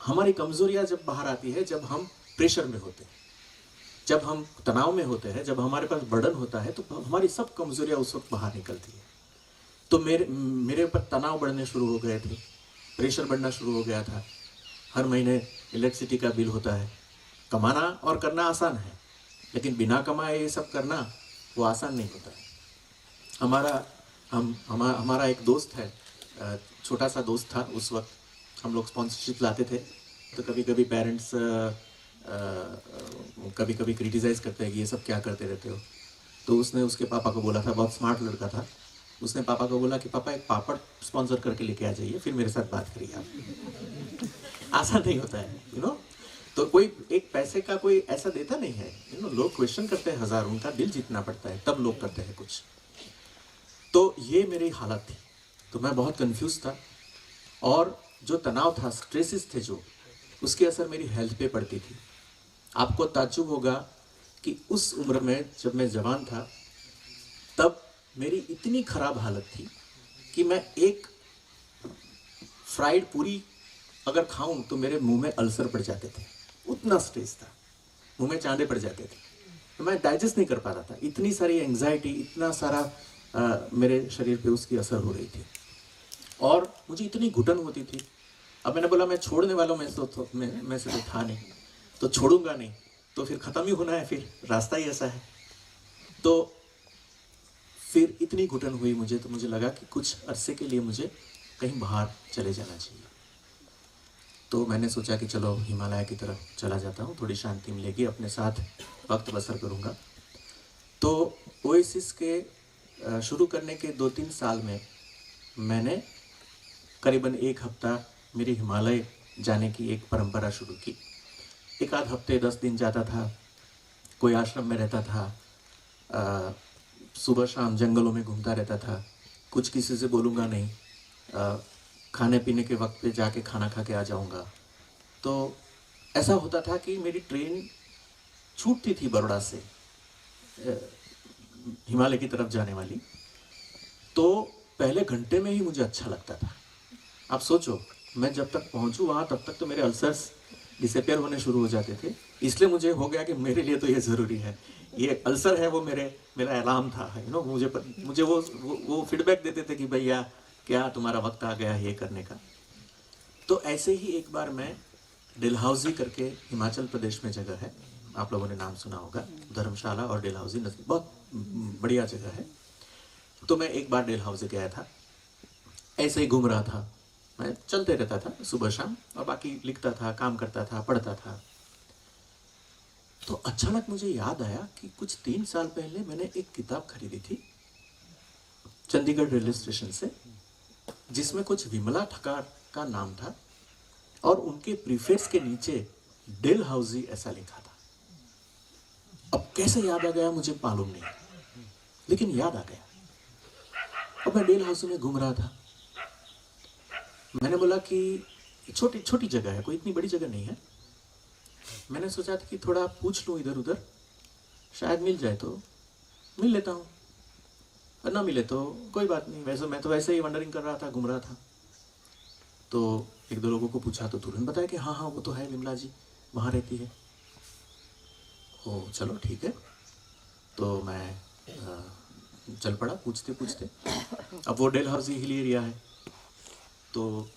हमारी कमज़ोरियाँ जब बाहर आती है जब हम प्रेशर में होते हैं, जब हम तनाव में होते हैं, जब हमारे पास बर्डन होता है, तो हमारी सब कमज़ोरियाँ उस वक्त बाहर निकलती है। तो मेरे ऊपर तनाव बढ़ने शुरू हो गए थे, प्रेशर बढ़ना शुरू हो गया था। हर महीने इलेक्ट्रिसिटी का बिल होता है। कमाना और करना आसान है, लेकिन बिना कमाए ये सब करना वो आसान नहीं होता है। हमारा एक दोस्त है, छोटा सा दोस्त था उस वक्त, हम लोग स्पॉन्सरशिप लाते थे। तो कभी कभी पेरेंट्स कभी कभी क्रिटिसाइज़ करते हैं कि ये सब क्या करते रहते हो। तो उसने उसके पापा को बोला था, बहुत स्मार्ट लड़का था, उसने पापा को बोला कि पापा एक पापड़ स्पॉन्सर करके लेके आ जाइए, फिर मेरे साथ बात करिए आप। आसान नहीं होता है, यू नो। तो कोई एक पैसे का कोई ऐसा देता नहीं है, यू नो। लोग क्वेश्चन करते हैं हज़ार, उनका दिल जीतना पड़ता है, तब लोग करते हैं कुछ। तो ये मेरी हालत थी, तो मैं बहुत कंफ्यूज था। और जो तनाव था, स्ट्रेसेस थे जो, उसकी असर मेरी हेल्थ पे पड़ती थी। आपको ताज्जुब होगा कि उस उम्र में जब मैं जवान था तब मेरी इतनी ख़राब हालत थी कि मैं एक फ्राइड पूरी अगर खाऊं तो मेरे मुंह में अल्सर पड़ जाते थे, उतना स्ट्रेस था, मुंह में चांदे पड़ जाते थे। तो मैं डाइजेस्ट नहीं कर पा रहा था, इतनी सारी एंग्जाइटी, इतना सारा मेरे शरीर पे उसकी असर हो रही थी। और मुझे इतनी घुटन होती थी। अब मैंने बोला मैं छोड़ने वालों में से तो था नहीं, तो छोड़ूंगा नहीं तो फिर ख़त्म ही होना है, फिर रास्ता ही ऐसा है। तो फिर इतनी घुटन हुई मुझे, तो मुझे लगा कि कुछ अरसे के लिए मुझे कहीं बाहर चले जाना चाहिए। तो मैंने सोचा कि चलो हिमालय की तरफ चला जाता हूँ, थोड़ी शांति मिलेगी, अपने साथ वक्त बसर करूँगा। तो ओएसिस के शुरू करने के 2-3 साल में मैंने करीबन 1 हफ्ता मेरी हिमालय जाने की एक परंपरा शुरू की। 1 आध हफ्ते 10 दिन जाता था, कोई आश्रम में रहता था, सुबह शाम जंगलों में घूमता रहता था, कुछ किसी से बोलूँगा नहीं, खाने पीने के वक्त पे जाके खाना खा के आ जाऊँगा। तो ऐसा होता था कि मेरी ट्रेन छूटती थी बड़ौदा से हिमालय की तरफ जाने वाली, तो पहले घंटे में ही मुझे अच्छा लगता था। आप सोचो, मैं जब तक पहुंचूं वहाँ तब तक तो मेरे अल्सर्स डिसअपियर होने शुरू हो जाते थे। इसलिए मुझे हो गया कि मेरे लिए तो ये ज़रूरी है, ये अल्सर है वो मेरा अलार्म था, यू नो। मुझे वो फीडबैक देते थे कि भैया क्या तुम्हारा वक्त आ गया है ये करने का। तो ऐसे ही एक बार मैं डलहौजी करके हिमाचल प्रदेश में जगह है, आप लोगों ने नाम सुना होगा, धर्मशाला और डलहौजी नज़दीक, बहुत बढ़िया जगह है। तो मैं एक बार डलहौजी गया था, ऐसे ही घूम रहा था, मैं चलते रहता था सुबह शाम, और बाकी लिखता था, काम करता था, पढ़ता था। तो अचानक मुझे याद आया कि कुछ 3 साल पहले मैंने एक किताब खरीदी थी चंडीगढ़ रेलवे स्टेशन से, जिसमें कुछ विमला ठक्कर का नाम था और उनके प्रीफेस के नीचे डलहौजी ऐसा लिखा था। अब कैसे याद आ गया मुझे मालूम नहीं, लेकिन याद आ गया। अब मैं डलहौजी में घूम रहा था, मैंने बोला कि छोटी छोटी जगह है, कोई इतनी बड़ी जगह नहीं है। मैंने सोचा था कि थोड़ा पूछ लूँ इधर उधर, शायद मिल जाए तो मिल लेता हूँ, और ना मिले तो कोई बात नहीं। वैसे मैं तो वैसे ही वंडरिंग कर रहा था, घूम रहा था। तो एक दो लोगों को पूछा तो तुरंत बताया कि हाँ हाँ वो तो है, विमला जी वहाँ रहती है। ओ चलो ठीक है। तो मैं चल पड़ा पूछते पूछते। अब वो डेलहाउसी हिल एरिया है, तो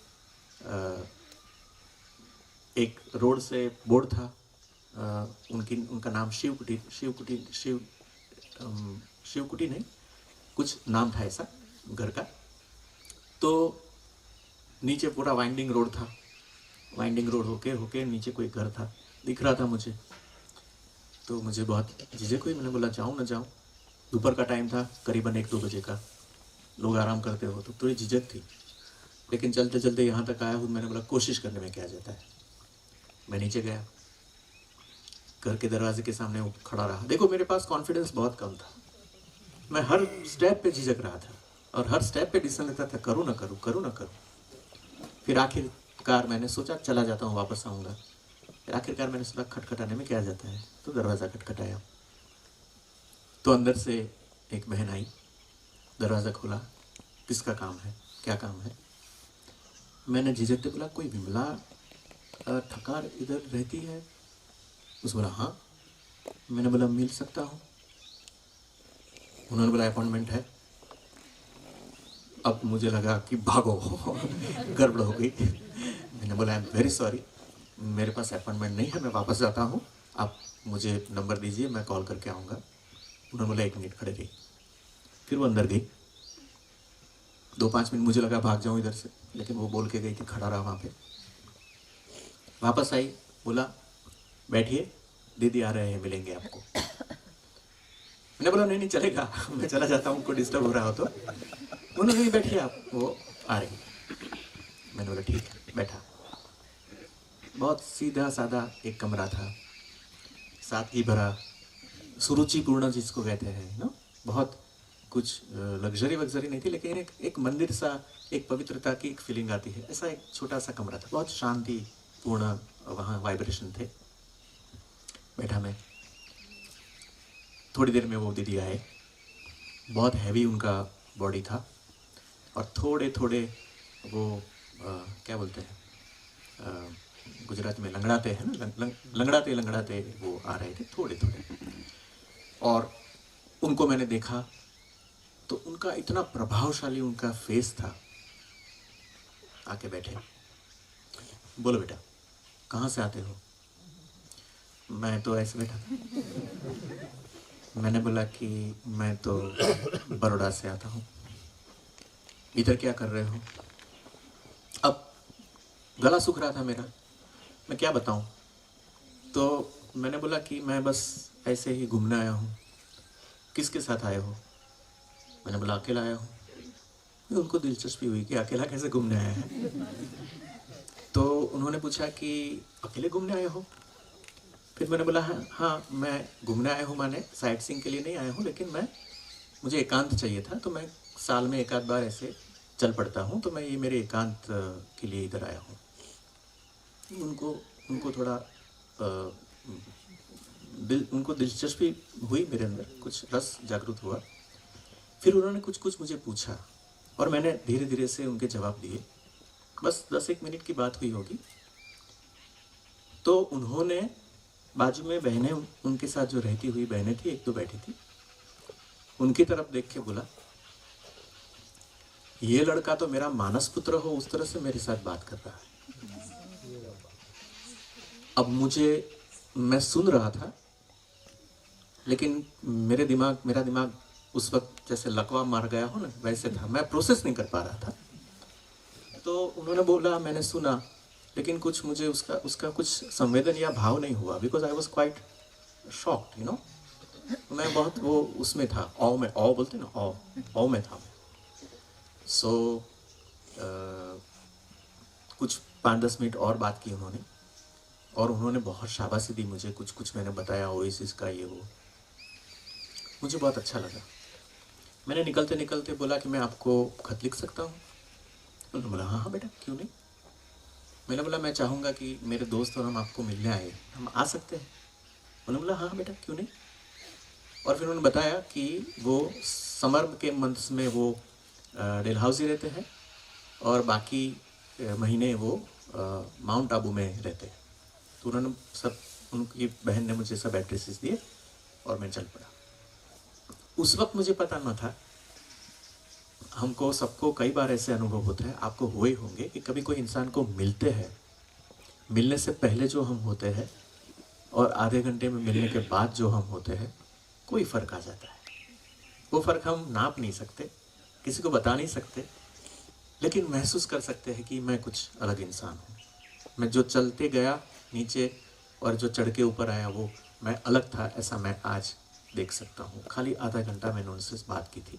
एक रोड से बोर्ड था, उनका नाम शिवकुटी नहीं, कुछ नाम था ऐसा घर का। तो नीचे पूरा वाइंडिंग रोड था, वाइंडिंग रोड होके होके नीचे कोई घर था, दिख रहा था मुझे। तो मुझे बहुत झिझक हुई, मैंने बोला जाऊँ ना जाऊँ। दोपहर का टाइम था, करीबन 1-2 बजे का, लोग आराम करते हो, तो थोड़ी झिझक थी। लेकिन चलते चलते यहाँ तक आया हूँ, मैंने बोला कोशिश करने में क्या जाता है। मैं नीचे गया, घर के दरवाजे के सामने खड़ा रहा। देखो मेरे पास कॉन्फिडेंस बहुत कम था, मैं हर स्टेप पे झिझक रहा था और हर स्टेप पे डिसीजन लेता था, करूँ ना करूँ, करूँ ना करूँ। फिर आखिरकार मैंने सोचा चला जाता हूँ, वापस आऊँगा। फिर आखिरकार मैंने सोचा खटखटाने में क्या जाता है, तो दरवाज़ा खटखटाया। तो अंदर से एक बहन आई, दरवाज़ा खोला, किसका काम है, क्या काम है। मैंने झिझकते बोला कोई विमला ठक्कर इधर रहती है। उसने बोला हाँ। मैंने बोला मिल सकता हूँ। उन्होंने बोला अपॉइंटमेंट है। अब मुझे लगा कि भागो गड़बड़ हो गई। मैंने बोला आई एम वेरी सॉरी, मेरे पास अपॉइंटमेंट नहीं है, मैं वापस जाता हूँ, आप मुझे नंबर दीजिए, मैं कॉल करके आऊँगा। उन्होंने बोला 1 मिनट खड़े रही। फिर वो अंदर गई। 2-5 मिनट मुझे लगा भाग जाऊँ इधर से, लेकिन वो बोल के गई थी, खड़ा रहा वहाँ पे। वापस आई, बोला बैठिए, दीदी आ रहे हैं, मिलेंगे आपको। मैंने बोला नहीं नहीं चलेगा, मैं चला जाता हूँ, कोई डिस्टर्ब हो रहा हो तो। उन्होंने नहीं बैठिए आप, वो आ रही। मैंने बोला ठीक है, बैठा। बहुत सीधा सादा एक कमरा था, सादगी भरा, सुरुचिपूर्ण जिसको कहते हैं ना, बहुत कुछ लग्जरी वग्जरी नहीं थी, लेकिन एक मंदिर सा, एक पवित्रता की एक फीलिंग आती है, ऐसा एक छोटा सा कमरा था। बहुत शांतिपूर्ण वहाँ वाइब्रेशन थे। बैठा मैं, थोड़ी देर में वो दीदी आए। बहुत हैवी उनका बॉडी था और थोड़े थोड़े वो क्या बोलते हैं गुजरात में लंगड़ाते हैं ना, लंगड़ाते लंगड़ाते वो आ रहे थे थोड़े थोड़े। और उनको मैंने देखा तो उनका इतना प्रभावशाली उनका फेस था। आके बैठे, बोलो बेटा कहाँ से आते हो। मैं तो ऐसे बैठा था। मैंने बोला कि मैं तो बड़ौदा से आता हूँ। इधर क्या कर रहे हो। अब गला सूख रहा था मेरा, मैं क्या बताऊँ। तो मैंने बोला कि मैं बस ऐसे ही घूमने आया हूँ। किसके साथ आए हो। मैंने बोला अकेला आया हूँ। उनको दिलचस्पी हुई कि अकेला कैसे घूमने आया है। तो उन्होंने पूछा कि अकेले घूमने आए हो। फिर मैंने बोला हाँ मैं घूमने आया हूँ, माने साइट सीइंग के लिए नहीं आया हूँ, लेकिन मुझे एकांत चाहिए था, तो मैं साल में 1 आध बार ऐसे चल पड़ता हूँ, तो मैं ये मेरे एकांत के लिए इधर आया हूँ। उनको थोड़ा उनको दिलचस्पी हुई मेरे अंदर, कुछ रस जागृत हुआ। फिर उन्होंने कुछ मुझे पूछा और मैंने धीरे धीरे से उनके जवाब दिए। बस 10-1 मिनट की बात हुई होगी। तो उन्होंने बाजू में बहनें, उनके साथ जो रहती हुई बहनें थी, 1-2 बैठी थी, उनकी तरफ देख के बोला ये लड़का तो मेरा मानस पुत्र हो उस तरह से मेरे साथ बात कर रहा है। अब मैं सुन रहा था, लेकिन मेरा दिमाग उस वक्त जैसे लकवा मार गया हो ना, वैसे था, मैं प्रोसेस नहीं कर पा रहा था। तो उन्होंने बोला, मैंने सुना, लेकिन कुछ मुझे उसका कुछ संवेदन या भाव नहीं हुआ, because I was quite shocked, you know. मैं बहुत वो उसमें था, ऑ बोलते ना, ऑ में था। सो कुछ 5-10 मिनट और बात की उन्होंने, और उन्होंने बहुत शाबाशी दी मुझे, कुछ मैंने बताया ओएसिस का ये वो, मुझे बहुत अच्छा लगा। मैंने निकलते निकलते बोला कि मैं आपको खत लिख सकता हूँ। उन्होंने बोला हाँ हाँ बेटा क्यों नहीं। मैंने बोला मैं चाहूँगा कि मेरे दोस्त और हम आपको मिलने आए, हम आ सकते हैं? उन्होंने बोला हाँ बेटा क्यों नहीं। और फिर उन्होंने बताया कि वो समर के मंथ्स में वो डलहौजी रहते हैं और बाकी महीने वो माउंट आबू में रहते हैं। तो उन्होंने सब, उनकी बहन ने मुझे सब एड्रेसेस दिए और मैं चल पड़ा। उस वक्त मुझे पता न था, हमको सबको कई बार ऐसे अनुभव होते हैं, आपको हुए होंगे कि कभी कोई इंसान को मिलते हैं, मिलने से पहले जो हम होते हैं और आधे घंटे में मिलने के बाद जो हम होते हैं, कोई फ़र्क आ जाता है। वो फ़र्क हम नाप नहीं सकते, किसी को बता नहीं सकते, लेकिन महसूस कर सकते हैं कि मैं कुछ अलग इंसान हूँ। मैं जो चलते गया नीचे और जो चढ़ के ऊपर आया वो मैं अलग था, ऐसा मैं आज देख सकता हूँ। खाली आधा घंटा मैंने उनसे बात की थी।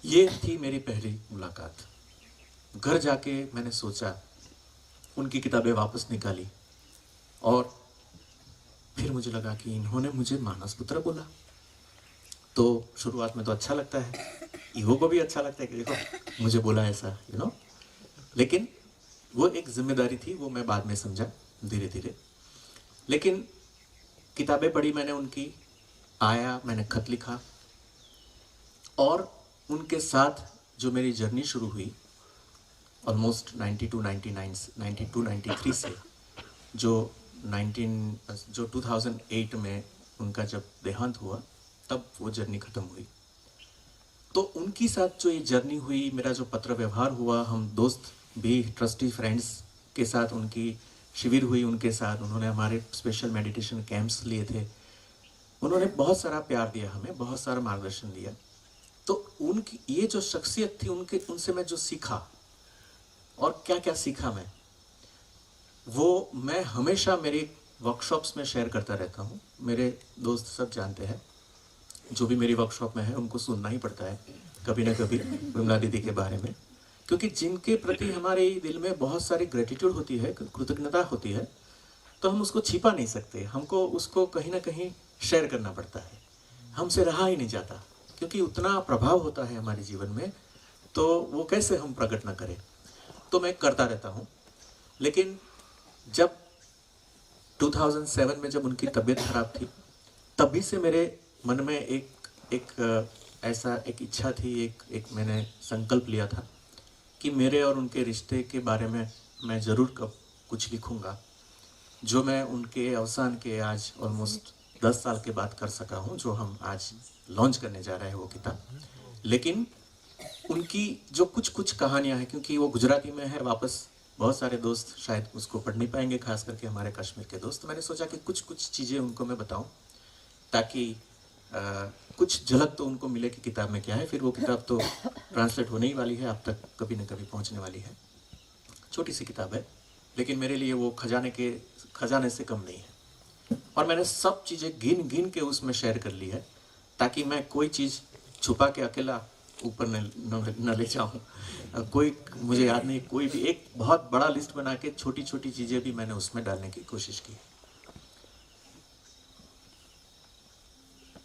ये थी मेरी पहली मुलाकात। घर जाके मैंने सोचा, उनकी किताबें वापस निकाली और फिर मुझे लगा कि इन्होंने मुझे मानस पुत्र बोला। तो शुरुआत में तो अच्छा लगता है, ईगो को भी अच्छा लगता है कि देखो मुझे बोला ऐसा, लेकिन वो एक जिम्मेदारी थी, वो मैं बाद में समझा धीरे धीरे। लेकिन किताबें पढ़ी मैंने उनकी, आया, मैंने खत लिखा और उनके साथ जो मेरी जर्नी शुरू हुई ऑलमोस्ट 92-93 से जो 2008 में उनका जब देहांत हुआ तब वो जर्नी ख़त्म हुई। तो उनकी साथ जो ये जर्नी हुई, मेरा जो पत्र व्यवहार हुआ, हम दोस्त भी, ट्रस्टी फ्रेंड्स के साथ उनकी शिविर हुई उनके साथ, उन्होंने हमारे स्पेशल मेडिटेशन कैंप्स लिए थे, उन्होंने बहुत सारा प्यार दिया हमें, बहुत सारा मार्गदर्शन दिया। तो उनकी ये जो शख्सियत थी, उनसे मैं जो सीखा और क्या क्या सीखा वो मैं हमेशा मेरी वर्कशॉप्स में शेयर करता रहता हूँ। मेरे दोस्त सब जानते हैं, जो भी मेरी वर्कशॉप में है उनको सुनना ही पड़ता है कभी ना कभी विमला दीदी के बारे में, क्योंकि जिनके प्रति हमारे दिल में बहुत सारी ग्रेटिट्यूड होती है, कृतज्ञता होती है, तो हम उसको छिपा नहीं सकते, हमको उसको कहीं ना कहीं शेयर करना पड़ता है, हमसे रहा ही नहीं जाता, क्योंकि उतना प्रभाव होता है हमारे जीवन में, तो वो कैसे हम प्रकट ना करें। तो मैं करता रहता हूँ। लेकिन जब 2007 में जब उनकी तबीयत खराब थी, तभी से मेरे मन में एक ऐसा एक इच्छा थी, एक मैंने संकल्प लिया था कि मेरे और उनके रिश्ते के बारे में मैं ज़रूर कुछ लिखूँगा, जो मैं उनके अवसान के आज ऑलमोस्ट 10 साल के बाद कर सका हूँ, जो हम आज लॉन्च करने जा रहे हैं वो किताब। लेकिन उनकी जो कुछ कहानियाँ हैं, क्योंकि वो गुजराती में है, वापस बहुत सारे दोस्त शायद उसको पढ़ नहीं पाएंगे, खास करके हमारे कश्मीर के दोस्त। मैंने सोचा कि कुछ चीज़ें उनको मैं बताऊं, ताकि कुछ झलक तो उनको मिले कि किताब में क्या है। फिर वो किताब तो ट्रांसलेट होने ही वाली है, आप तक कभी न कभी पहुंचने वाली है। छोटी सी किताब है, लेकिन मेरे लिए वो खजाने से कम नहीं है। और मैंने सब चीज़ें गिन के उसमें शेयर कर ली है, ताकि मैं कोई चीज़ छुपा के अकेला ऊपर न ले जाऊँ। कोई मुझे याद नहीं, कोई भी एक बहुत बड़ा लिस्ट बना के छोटी छोटी चीज़ें भी मैंने उसमें डालने की कोशिश की।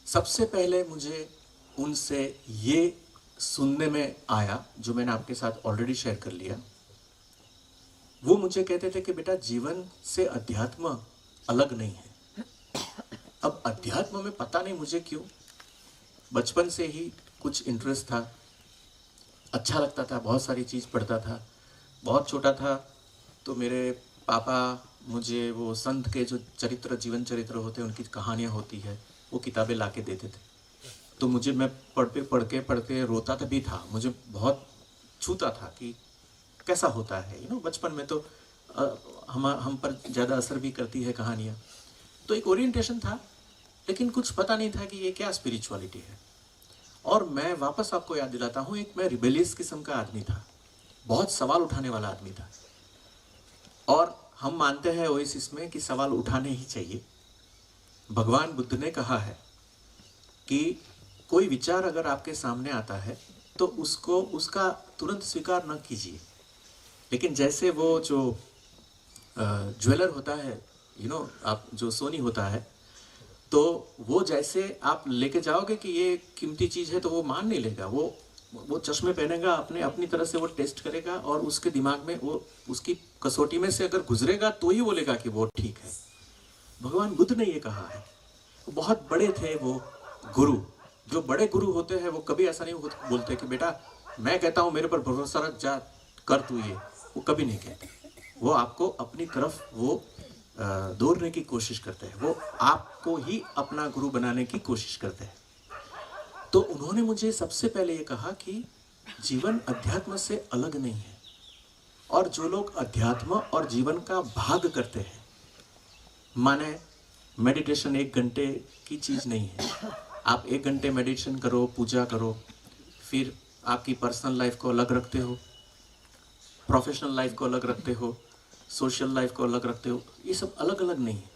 सबसे पहले मुझे उनसे ये सुनने में आया, जो मैंने आपके साथ ऑलरेडी शेयर कर लिया। वो मुझे कहते थे कि बेटा, जीवन से अध्यात्म अलग नहीं है। अब अध्यात्म में पता नहीं मुझे क्यों बचपन से ही कुछ इंटरेस्ट था, अच्छा लगता था, बहुत सारी चीज़ पढ़ता था। बहुत छोटा था तो मेरे पापा मुझे वो संत के जो चरित्र, जीवन चरित्र होते हैं, उनकी कहानियाँ होती है, वो किताबें ला के देते थे। तो मुझे, मैं पढ़ के रोता भी था, मुझे बहुत छूता था कि कैसा होता है। बचपन में तो हम पर ज़्यादा असर भी करती है कहानियाँ। तो एक ओरिएंटेशन था, लेकिन कुछ पता नहीं था कि ये क्या स्पिरिचुअलिटी है। और मैं वापस आपको याद दिलाता हूँ, एक मैं रिबेलियस किस्म का आदमी था, बहुत सवाल उठाने वाला आदमी था। और हम मानते हैं ओएसिस में कि सवाल उठाने ही चाहिए। भगवान बुद्ध ने कहा है कि कोई विचार अगर आपके सामने आता है तो उसका तुरंत स्वीकार न कीजिए। लेकिन जैसे वो जो ज्वेलर होता है, आप जो सोनी होता है, तो वो जैसे आप लेके जाओगे कि ये कीमती चीज़ है, तो वो मान नहीं लेगा, वो वो चश्मे पहनेगा, अपने अपनी तरह से वो टेस्ट करेगा और उसके दिमाग में वो उसकी कसौटी में से अगर गुजरेगा तो ही बोलेगा कि वो ठीक है। भगवान बुद्ध ने ये कहा है। बहुत बड़े थे वो गुरु। जो बड़े गुरु होते हैं वो कभी ऐसा नहीं बोलते कि बेटा मैं कहता हूँ मेरे पर भरोसा रख, जा कर तू ये, वो कभी नहीं कहते। वो आपको अपनी तरफ वो दौड़ने की कोशिश करते हैं, वो आपको ही अपना गुरु बनाने की कोशिश करते हैं। तो उन्होंने मुझे सबसे पहले ये कहा कि जीवन अध्यात्म से अलग नहीं है, और जो लोग अध्यात्म और जीवन का भाग करते हैं, माने मेडिटेशन 1 घंटे की चीज़ नहीं है। आप 1 घंटे मेडिटेशन करो, पूजा करो, फिर आपकी पर्सनल लाइफ को अलग रखते हो, प्रोफेशनल लाइफ को अलग रखते हो, सोशल लाइफ को अलग रखते हो, ये सब अलग अलग नहीं है।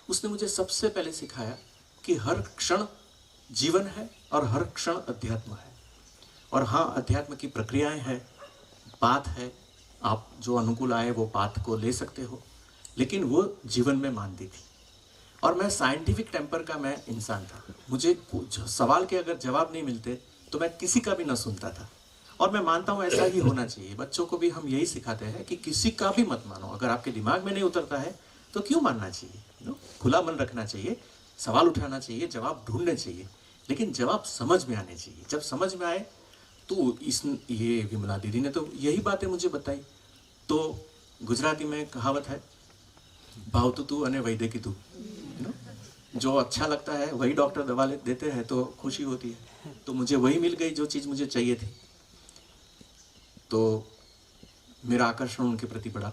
उसने मुझे सबसे पहले सिखाया कि हर क्षण जीवन है और हर क्षण अध्यात्म है। और हाँ, अध्यात्म की प्रक्रियाएं हैं, बात है, आप जो अनुकूल आए वो बात को ले सकते हो, लेकिन वो जीवन में मानती थी। और मैं साइंटिफिक टेम्पर का मैं इंसान था। मुझे सवाल के अगर जवाब नहीं मिलते तो मैं किसी का भी ना सुनता था। और मैं मानता हूँ ऐसा ही होना चाहिए। बच्चों को भी हम यही सिखाते हैं कि किसी का भी मत मानो। अगर आपके दिमाग में नहीं उतरता है तो क्यों मानना चाहिए? खुला मन रखना चाहिए, सवाल उठाना चाहिए, जवाब ढूंढने चाहिए, लेकिन जवाब समझ में आने चाहिए। जब समझ में आए तो ये विमला दीदी ने तो यही बातें मुझे बताई। तो गुजराती में कहावत है, भावतु तू अने वैद्य तू। जो अच्छा लगता है वही डॉक्टर दवा देते हैं तो खुशी होती है। तो मुझे वही मिल गई जो चीज़ मुझे चाहिए थी। तो मेरा आकर्षण उनके प्रति बढ़ा।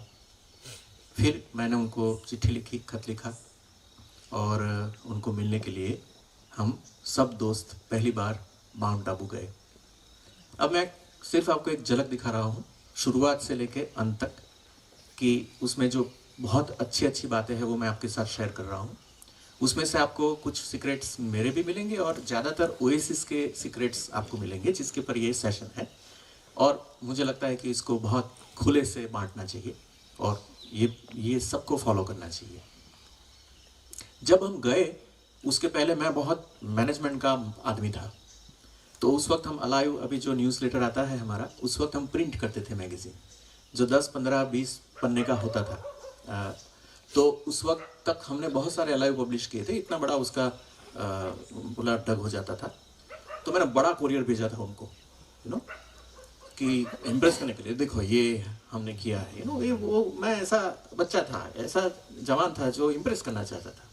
फिर मैंने उनको चिट्ठी लिखी, खत लिखा, और उनको मिलने के लिए हम सब दोस्त पहली बार माउंट आबू गए। अब मैं सिर्फ आपको एक झलक दिखा रहा हूँ शुरुआत से लेके अंत तक, कि उसमें जो बहुत अच्छी अच्छी बातें हैं वो मैं आपके साथ शेयर कर रहा हूँ। उसमें से आपको कुछ सीक्रेट्स मेरे भी मिलेंगे और ज़्यादातर ओएसिस के सीक्रेट्स आपको मिलेंगे जिसके पर ये सेशन है। और मुझे लगता है कि इसको बहुत खुले से बांटना चाहिए और ये सबको फॉलो करना चाहिए। जब हम गए उसके पहले मैं बहुत मैनेजमेंट का आदमी था। तो उस वक्त हम अलाइव, अभी जो न्यूज़लेटर आता है हमारा, उस वक्त हम प्रिंट करते थे मैगज़ीन जो 10, 15, 20 पन्ने का होता था। तो उस वक्त तक हमने बहुत सारे अलाइव पब्लिश किए थे। इतना बड़ा उसका पूरा टग हो जाता था। तो मैंने बड़ा कोरियर भेजा था उनको, कि इम्प्रेस करने के लिए, देखो ये हमने किया है। ये वो मैं ऐसा बच्चा था, ऐसा जवान था जो इम्प्रेस करना चाहता था।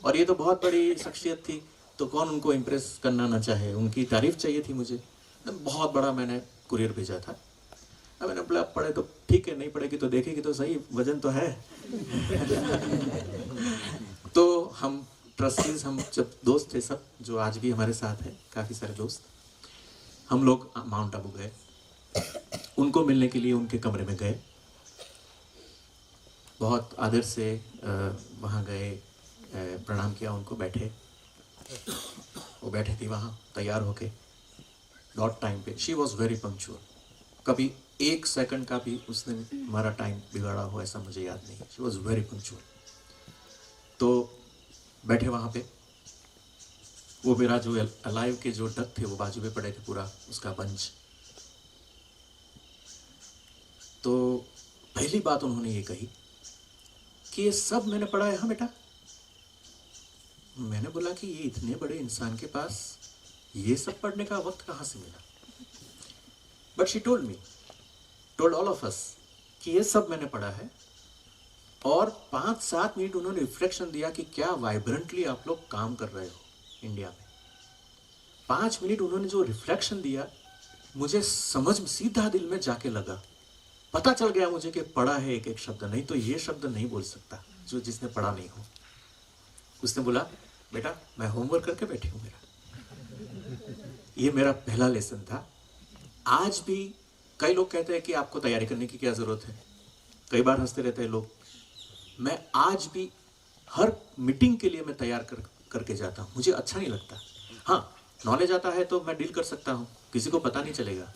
और ये तो बहुत बड़ी शख्सियत थी, तो कौन उनको इम्प्रेस करना ना चाहे, उनकी तारीफ चाहिए थी मुझे। तो बहुत बड़ा मैंने कुरियर भेजा था। अब मैंने बोला पढ़े तो ठीक है, नहीं पढ़ेगी तो देखेगी तो सही, वजन तो है। तो हम ट्रस्टीज, हम जब दोस्त थे सब, जो आज भी हमारे साथ हैं, काफ़ी सारे दोस्त, हम लोग माउंट आबू गए। उनको मिलने के लिए उनके कमरे में गए, बहुत आदर से वहाँ गए, प्रणाम किया उनको, बैठे। वो बैठे थी वहाँ तैयार होके डॉट टाइम पे। She was very punctual. कभी 1 सेकंड का भी उसने हमारा टाइम बिगाड़ा हो ऐसा मुझे याद नहीं। She was very punctual. तो बैठे वहाँ पे, वो मेरा जो अलाइव के जो डक थे वो बाजू में पड़े थे, पूरा उसका बंच। तो पहली बात उन्होंने ये कही कि ये सब मैंने पढ़ा है। हाँ बेटा। मैंने बोला कि ये इतने बड़े इंसान के पास ये सब पढ़ने का वक्त कहाँ से मिला? But she told me, told all of us कि ये सब मैंने पढ़ा है। और 5-7 मिनट उन्होंने रिफ्लेक्शन दिया कि क्या वाइब्रेंटली आप लोग काम कर रहे हो इंडिया में। 5 मिनट उन्होंने जो रिफ्लेक्शन दिया, मुझे समझ सीधा दिल में जाके लगा। पता चल गया मुझे कि पढ़ा है एक एक शब्द, नहीं तो ये शब्द नहीं बोल सकता जो जिसने पढ़ा नहीं हो। उसने बोला बेटा मैं होमवर्क करके बैठी हूँ मेरा। ये मेरा पहला लेसन था। आज भी कई लोग कहते हैं कि आपको तैयारी करने की क्या ज़रूरत है, कई बार हंसते रहते हैं लोग। मैं आज भी हर मीटिंग के लिए मैं तैयार करके जाता हूँ। मुझे अच्छा नहीं लगता। हाँ, नॉलेज आता है तो मैं डील कर सकता हूँ, किसी को पता नहीं चलेगा,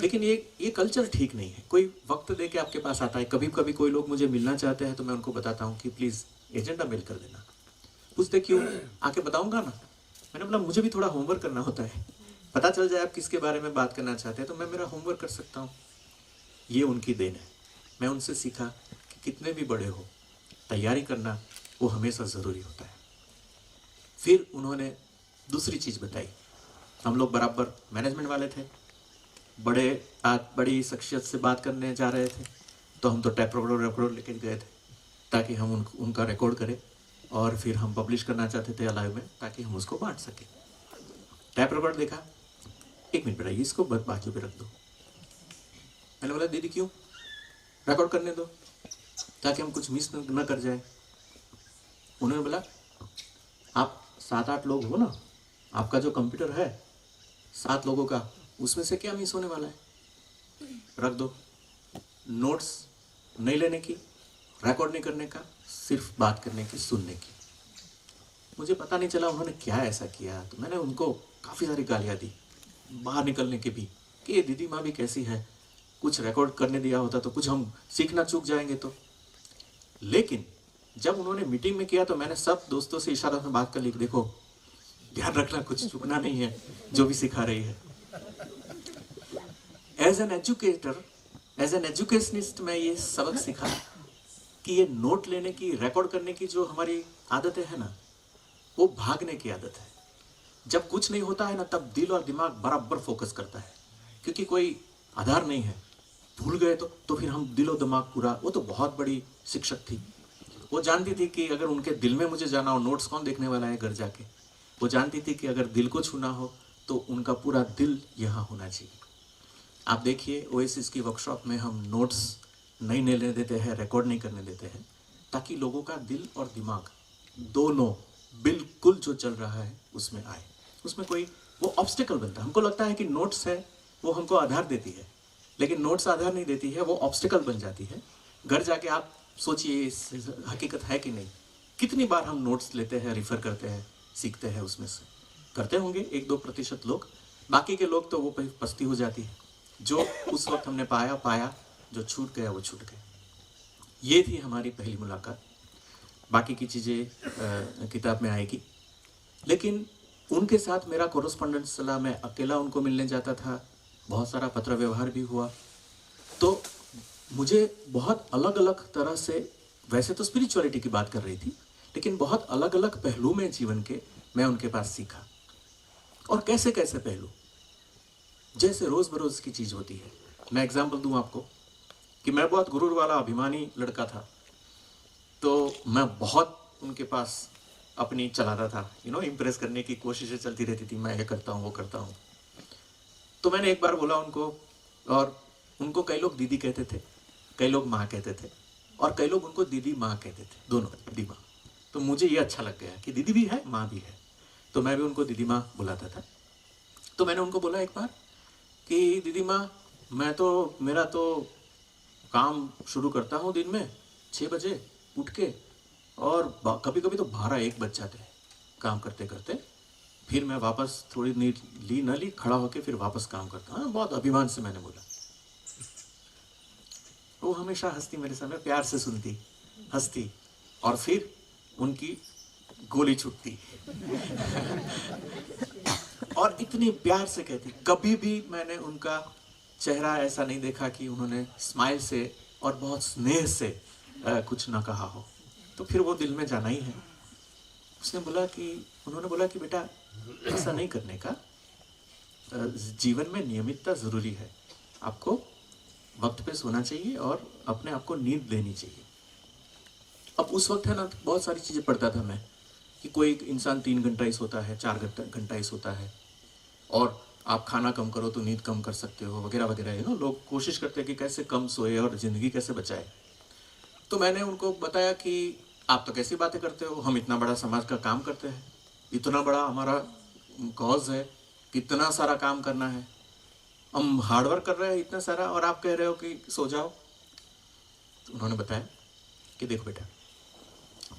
लेकिन ये कल्चर ठीक नहीं है। कोई वक्त दे के आपके पास आता है। कभी कभी कोई लोग मुझे मिलना चाहते हैं तो मैं उनको बताता हूँ कि प्लीज़ एजेंडा मेल कर देना। पूछते क्यों? आके बताऊँगा ना। मैंने बोला मुझे भी थोड़ा होमवर्क करना होता है, पता चल जाए आप किसके बारे में बात करना चाहते हैं तो मैं मेरा होमवर्क कर सकता हूँ। ये उनकी देन है। मैं उनसे सीखा कि कितने भी बड़े हो, तैयारी करना वो हमेशा ज़रूरी होता है। फिर उन्होंने दूसरी चीज़ बताई। हम लोग बराबर मैनेजमेंट वाले थे, बड़ी शख्सियत से बात करने जा रहे थे, तो हम तो टैप रिकॉर्डर लेके गए थे ताकि हम उनका रिकॉर्ड करें और फिर हम पब्लिश करना चाहते थे अलाइव में ताकि हम उसको बांट सकें। टैप रिकॉर्ड देखा, 1 मिनट बेटा इसको बाजू पे रख दो। मैंने बोला दीदी क्यों, रिकॉर्ड करने दो ताकि हम कुछ मिस न कर जाए। उन्होंने बोला आप 7-8 लोग हो ना, आपका जो कंप्यूटर है 7 लोगों का, उसमें से क्या मिस होने वाला है, रख दो। नोट्स नहीं लेने की, रिकॉर्ड नहीं करने का, सिर्फ बात करने की, सुनने की। मुझे पता नहीं चला उन्होंने क्या ऐसा किया, तो मैंने उनको काफ़ी सारी गालियाँ दी बाहर निकलने के भी कि ये दीदी माँ भी कैसी है, कुछ रिकॉर्ड करने दिया होता तो कुछ हम सीखना चूक जाएंगे तो। लेकिन जब उन्होंने मीटिंग में किया तो मैंने सब दोस्तों से इशारा में बात कर ली, देखो ध्यान रखना कुछ चूकना नहीं है जो भी सिखा रही है। As an educator, as an educationist मैं ये सबक सीखा कि ये नोट लेने की, रिकॉर्ड करने की जो हमारी आदतें है ना, वो भागने की आदत है। जब कुछ नहीं होता है ना, तब दिल और दिमाग बराबर फोकस करता है, क्योंकि कोई आधार नहीं है। भूल गए तो फिर हम दिल और दिमाग पूरा, वो तो बहुत बड़ी शिक्षक थी। वो जानती थी कि अगर उनके दिल में मुझे जाना हो, नोट्स कौन देखने वाला है घर जाके। वो जानती थी कि अगर दिल को छूना हो तो उनका पूरा दिल यहाँ होना चाहिए। आप देखिए ओएसिस की वर्कशॉप में हम नोट्स नहीं लेने देते हैं, रिकॉर्ड नहीं करने देते हैं, ताकि लोगों का दिल और दिमाग दोनों बिल्कुल जो चल रहा है उसमें आए। उसमें कोई वो ऑब्स्टिकल बनता है। हमको लगता है कि नोट्स है वो हमको आधार देती है, लेकिन नोट्स आधार नहीं देती है, वो ऑब्स्टिकल बन जाती है। घर जाके आप सोचिए हकीकत है कि नहीं। कितनी बार हम नोट्स लेते हैं, रिफ़र करते हैं, सीखते हैं, उसमें से करते होंगे 1-2% लोग, बाकी के लोग तो वो पस्ती हो जाती है। जो उस वक्त हमने पाया, जो छूट गया वो छूट गया। ये थी हमारी पहली मुलाकात। बाकी की चीज़ें किताब में आएगी। लेकिन उनके साथ मेरा कोरस्पॉन्डेंस चला, मैं अकेला उनको मिलने जाता था, बहुत सारा पत्र व्यवहार भी हुआ। तो मुझे बहुत अलग अलग तरह से, वैसे तो स्पिरिचुअलिटी की बात कर रही थी, लेकिन बहुत अलग अलग पहलू में जीवन के मैं उनके पास सीखा। और कैसे कैसे पहलू, जैसे रोज़ बरोज़ की चीज़ होती है। मैं एग्जाम्पल दूं आपको कि मैं बहुत गुरूर वाला अभिमानी लड़का था, तो मैं बहुत उनके पास अपनी चलाता था, इम्प्रेस करने की कोशिशें चलती रहती थी, मैं ये करता हूँ वो करता हूँ। तो मैंने एक बार बोला उनको, और उनको कई लोग दीदी कहते थे, कई लोग माँ कहते थे, और कई लोग उनको दीदी माँ कहते थे, दोनों दीदी माँ। तो मुझे ये अच्छा लग गया कि दीदी भी है माँ भी है, तो मैं भी उनको दीदी माँ बुलाता था। तो मैंने उनको बोला एक बार कि दीदी माँ, मेरा तो काम शुरू करता हूँ दिन में 6 बजे उठ के, और कभी कभी तो 12-1 बज जाते हैं काम करते करते। फिर मैं वापस थोड़ी नींद ली, खड़ा होके फिर वापस काम करता हूँ। बहुत अभिमान से मैंने बोला। वो हमेशा हंसती मेरे सामने, प्यार से सुनती, हंसती, और फिर उनकी गोली छूटती और इतनी प्यार से कहती। कभी भी मैंने उनका चेहरा ऐसा नहीं देखा कि उन्होंने स्माइल से और बहुत स्नेह से कुछ ना कहा हो। तो फिर वो दिल में जाना ही है। उन्होंने बोला कि बेटा ऐसा नहीं करने का, जीवन में नियमितता ज़रूरी है, आपको वक्त पे सोना चाहिए और अपने आप को नींद लेनी चाहिए। अब उस वक्त है ना, बहुत सारी चीज़ें पढ़ता था मैं कि कोई इंसान 3 घंटा ही सोता है, 4 घंटा ही सोता है, और आप खाना कम करो तो नींद कम कर सकते हो, वगैरह वगैरह। लोग कोशिश करते हैं कि कैसे कम सोए और ज़िंदगी कैसे बचाए। तो मैंने उनको बताया कि आप तो कैसी बातें करते हो, हम इतना बड़ा समाज का काम करते हैं, इतना बड़ा हमारा कॉज है, कितना सारा काम करना है, हम हार्डवर्क कर रहे हैं इतना सारा, और आप कह रहे हो कि सो जाओ। तो उन्होंने बताया कि देखो बेटा,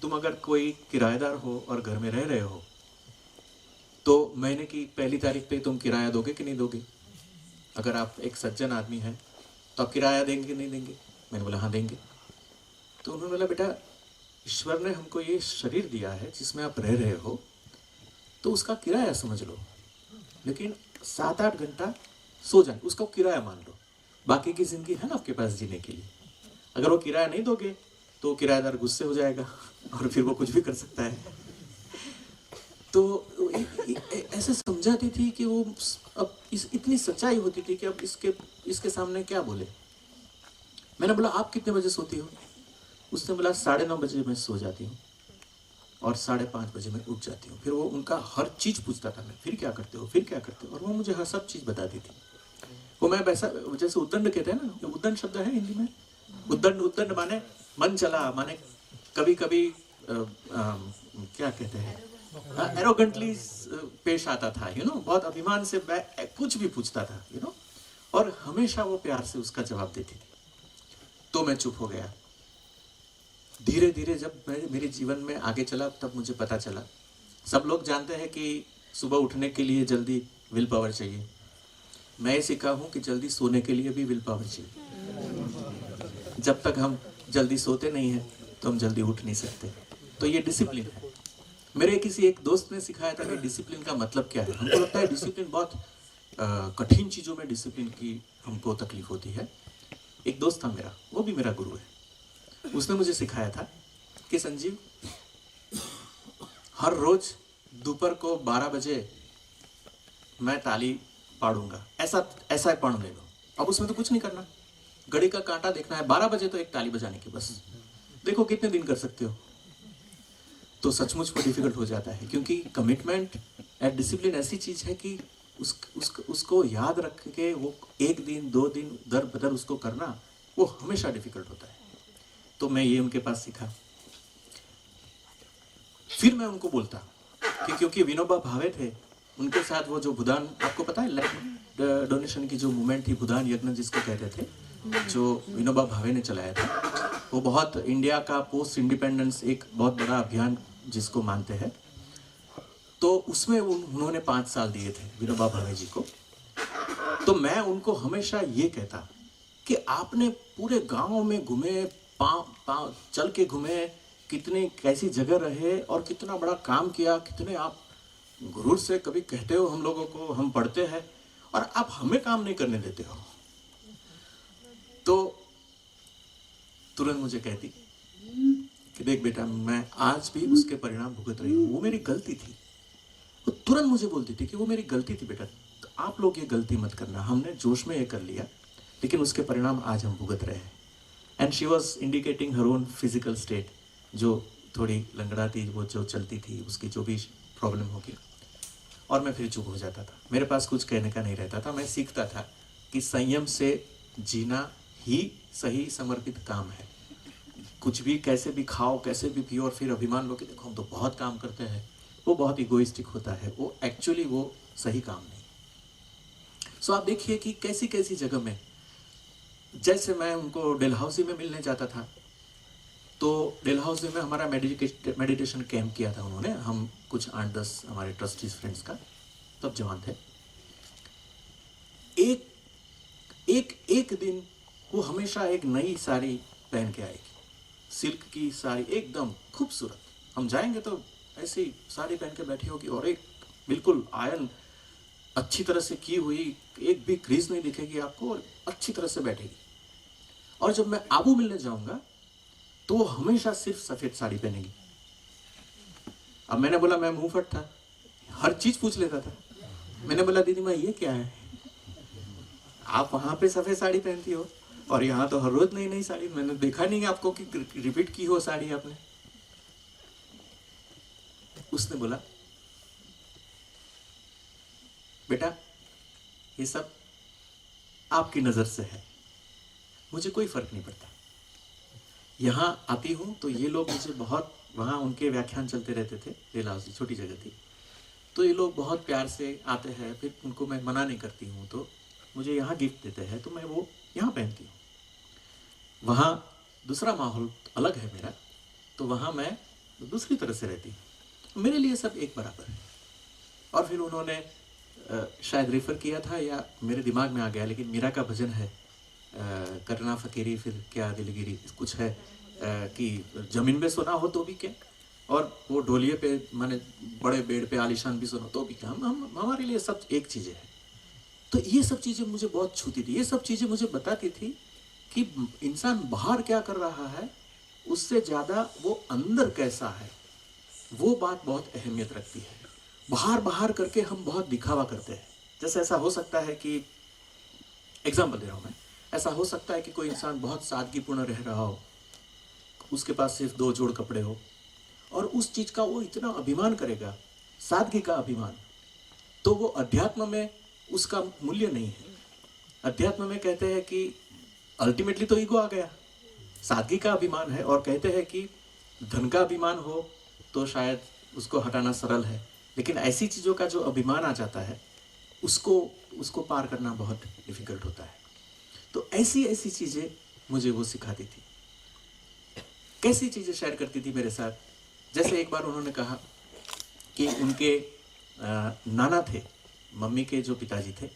तुम अगर कोई किराएदार हो और घर में रह रहे हो, तो महीने की पहली तारीख पे तुम किराया दोगे कि नहीं दोगे? अगर आप एक सज्जन आदमी हैं तो आप किराया देंगे कि नहीं देंगे? मैंने बोला हाँ देंगे। तो उन्होंने बोला बेटा, ईश्वर ने हमको ये शरीर दिया है जिसमें आप रह रहे हो, तो उसका किराया समझ लो, लेकिन 7-8 घंटा सो जाए, उसका किराया मान लो, बाकी की जिंदगी है ना आपके पास जीने के लिए। अगर वो किराया नहीं दोगे तो किराएदार गुस्से हो जाएगा और फिर वो कुछ भी कर सकता है। तो ऐसे समझाती थी कि वो अब इतनी सच्चाई होती थी कि अब इसके सामने क्या बोले। मैंने बोला आप कितने बजे सोती हो? उसने बोला 9:30 बजे मैं सो जाती हूँ और 5:30 बजे मैं उठ जाती हूँ। फिर वो उनका हर चीज़ पूछता था मैं, फिर क्या करते हो, फिर क्या करते हो, और वो मुझे हर सब चीज़ बताती थी। वो मैं वैसा, जैसे उद्दंड कहते हैं ना, उद्दंड शब्द है हिंदी में, उद्दंड माने मन चला, माने कभी कभी क्या कहते हैं, एरोगेंटली पेश आता था, बहुत अभिमान से कुछ भी पूछता था, और हमेशा वो प्यार से उसका जवाब देती थी। तो मैं चुप हो गया। धीरे धीरे जब मैं मेरे जीवन में आगे चला तब मुझे पता चला, सब लोग जानते हैं कि सुबह उठने के लिए जल्दी विल पावर चाहिए। मैं सीखा हूं कि जल्दी सोने के लिए भी विल पावर चाहिए। जब तक हम जल्दी सोते नहीं हैं तो हम जल्दी उठ नहीं सकते। तो ये डिसिप्लिन है। मेरे किसी एक दोस्त ने सिखाया था कि डिसिप्लिन का मतलब क्या है। हमको लगता है डिसिप्लिन बहुत कठिन चीज़ों में डिसिप्लिन की हमको तकलीफ होती है। एक दोस्त था मेरा, वो भी मेरा गुरु है, उसने मुझे सिखाया था कि संजीव, हर रोज दोपहर को 12 बजे मैं ताली पाड़ूंगा, ऐसा पढ़ ले लो। अब उसमें तो कुछ नहीं करना, घड़ी का कांटा देखना है, 12 बजे तो एक ताली बजाने की, बस देखो कितने दिन कर सकते हो। तो सचमुच में डिफिकल्ट हो जाता है, क्योंकि कमिटमेंट एंड डिसिप्लिन ऐसी चीज है कि उसको याद रख के वो 1 दिन 2 दिन दर बदर उसको करना, वो हमेशा डिफिकल्ट होता है। तो मैं ये उनके पास सीखा। फिर मैं उनको बोलता कि क्योंकि विनोबा भावे थे, उनके साथ वो जो भूदान, आपको पता है डोनेशन की जो मूवमेंट थी, भूदान यज्ञ जिसको कहते थे, जो विनोबा भावे ने चलाया था, वो बहुत इंडिया का पोस्ट इंडिपेंडेंस एक बहुत बड़ा अभियान जिसको मानते हैं। तो उसमें उन्होंने 5 साल दिए थे विनोबा भावे जी को। तो मैं उनको हमेशा ये कहता कि आपने पूरे गांव में घूमे, पाँव चल के घूमे, कितनी कैसी जगह रहे और कितना बड़ा काम किया, कितने आप गुरूर से कभी कहते हो हम लोगों को, हम पढ़ते हैं, और आप हमें काम नहीं करने देते हो। तो तुरंत मुझे कहती कि देख बेटा, मैं आज भी उसके परिणाम भुगत रही हूँ, वो मेरी गलती थी। वो तुरंत मुझे बोलती थी कि वो मेरी गलती थी बेटा, तो आप लोग ये गलती मत करना, हमने जोश में ये कर लिया, लेकिन उसके परिणाम आज हम भुगत रहे हैं। And she was indicating her own physical state, जो थोड़ी लंगड़ा थी, वो जो चलती थी, उसकी जो भी प्रॉब्लम होगी। और मैं फिर चुप हो जाता था, मेरे पास कुछ कहने का नहीं रहता था। मैं सीखता था कि संयम से जीना ही सही समर्पित काम है। कुछ भी कैसे भी खाओ, कैसे भी पियो, और फिर अभिमान लो कि देखो हम तो बहुत काम करते हैं, वो बहुत इगोइस्टिक होता है, वो एक्चुअली वो सही काम नहीं। सो आप देखिए कि कैसी कैसी जगह में, जैसे मैं उनको डेलहाउसी में मिलने जाता था, तो डेलहाउसी में हमारा मेडिटेशन कैंप किया था उन्होंने, हम कुछ 8-10 हमारे ट्रस्टीज फ्रेंड्स का, तब जवान थे। एक दिन वो हमेशा एक नई साड़ी पहन के आएगी, सिल्क की साड़ी, एकदम खूबसूरत। हम जाएंगे तो ऐसी साड़ी पहन के बैठी होगी, और एक बिल्कुल आयन अच्छी तरह से की हुई, एक भी क्रीज नहीं दिखेगी आपको, और अच्छी तरह से बैठेगी। और जब मैं आबू मिलने जाऊंगा तो वो हमेशा सिर्फ सफेद साड़ी पहनेगी। अब मैंने बोला, मैं मुंह फट था, हर चीज पूछ लेता था। मैंने बोला, दीदी माँ ये क्या है, आप वहां पे सफेद साड़ी पहनती हो और यहाँ तो हर रोज नई नई साड़ी, मैंने देखा नहीं आपको कि रिपीट की हो साड़ी आपने। उसने बोला, बेटा ये सब आपकी नजर से है, मुझे कोई फर्क नहीं पड़ता। यहाँ आती हूँ तो ये लोग मुझे बहुत, वहाँ उनके व्याख्यान चलते रहते थे, डेलहाउसी छोटी जगह थी, तो ये लोग बहुत प्यार से आते हैं, फिर उनको मैं मना नहीं करती हूँ, तो मुझे यहाँ गिफ्ट देते हैं, तो मैं वो यहाँ पहनती हूँ। वहाँ दूसरा माहौल अलग है मेरा, तो वहाँ मैं दूसरी तरह से रहती हूँ। मेरे लिए सब एक बराबर है। और फिर उन्होंने शायद रेफर किया था या मेरे दिमाग में आ गया, लेकिन मीरा का भजन है, करना फकीरी फिर क्या दिलगिरी, कुछ है कि जमीन पे सोना हो तो भी क्या, और वो ढोलिये पे, माने बड़े बेड पे आलिशान भी सोना तो भी क्या, हम हमारे लिए सब एक चीज़ है। तो ये सब चीज़ें मुझे बहुत छूती थी, ये सब चीज़ें मुझे बताती थी कि इंसान बाहर क्या कर रहा है उससे ज़्यादा वो अंदर कैसा है, वो बात बहुत अहमियत रखती है। बाहर बाहर करके हम बहुत दिखावा करते हैं। जैसे ऐसा हो सकता है कि, एग्जाम्पल दे रहा हूँ मैं, ऐसा हो सकता है कि कोई इंसान बहुत सादगीपूर्ण रह रहा हो, उसके पास सिर्फ 2 जोड़ कपड़े हो, और उस चीज़ का वो इतना अभिमान करेगा, सादगी का अभिमान, तो वो अध्यात्म में उसका मूल्य नहीं है। अध्यात्म में कहते हैं कि अल्टीमेटली तो ईगो आ गया, सादगी का अभिमान है, और कहते हैं कि धन का अभिमान हो तो शायद उसको हटाना सरल है, लेकिन ऐसी चीज़ों का जो अभिमान आ जाता है उसको पार करना बहुत डिफिकल्ट होता है। तो ऐसी ऐसी चीज़ें मुझे वो सिखाती थी। कैसी चीज़ें शेयर करती थी मेरे साथ, जैसे एक बार उन्होंने कहा कि उनके नाना थे, मम्मी के जो पिताजी थे,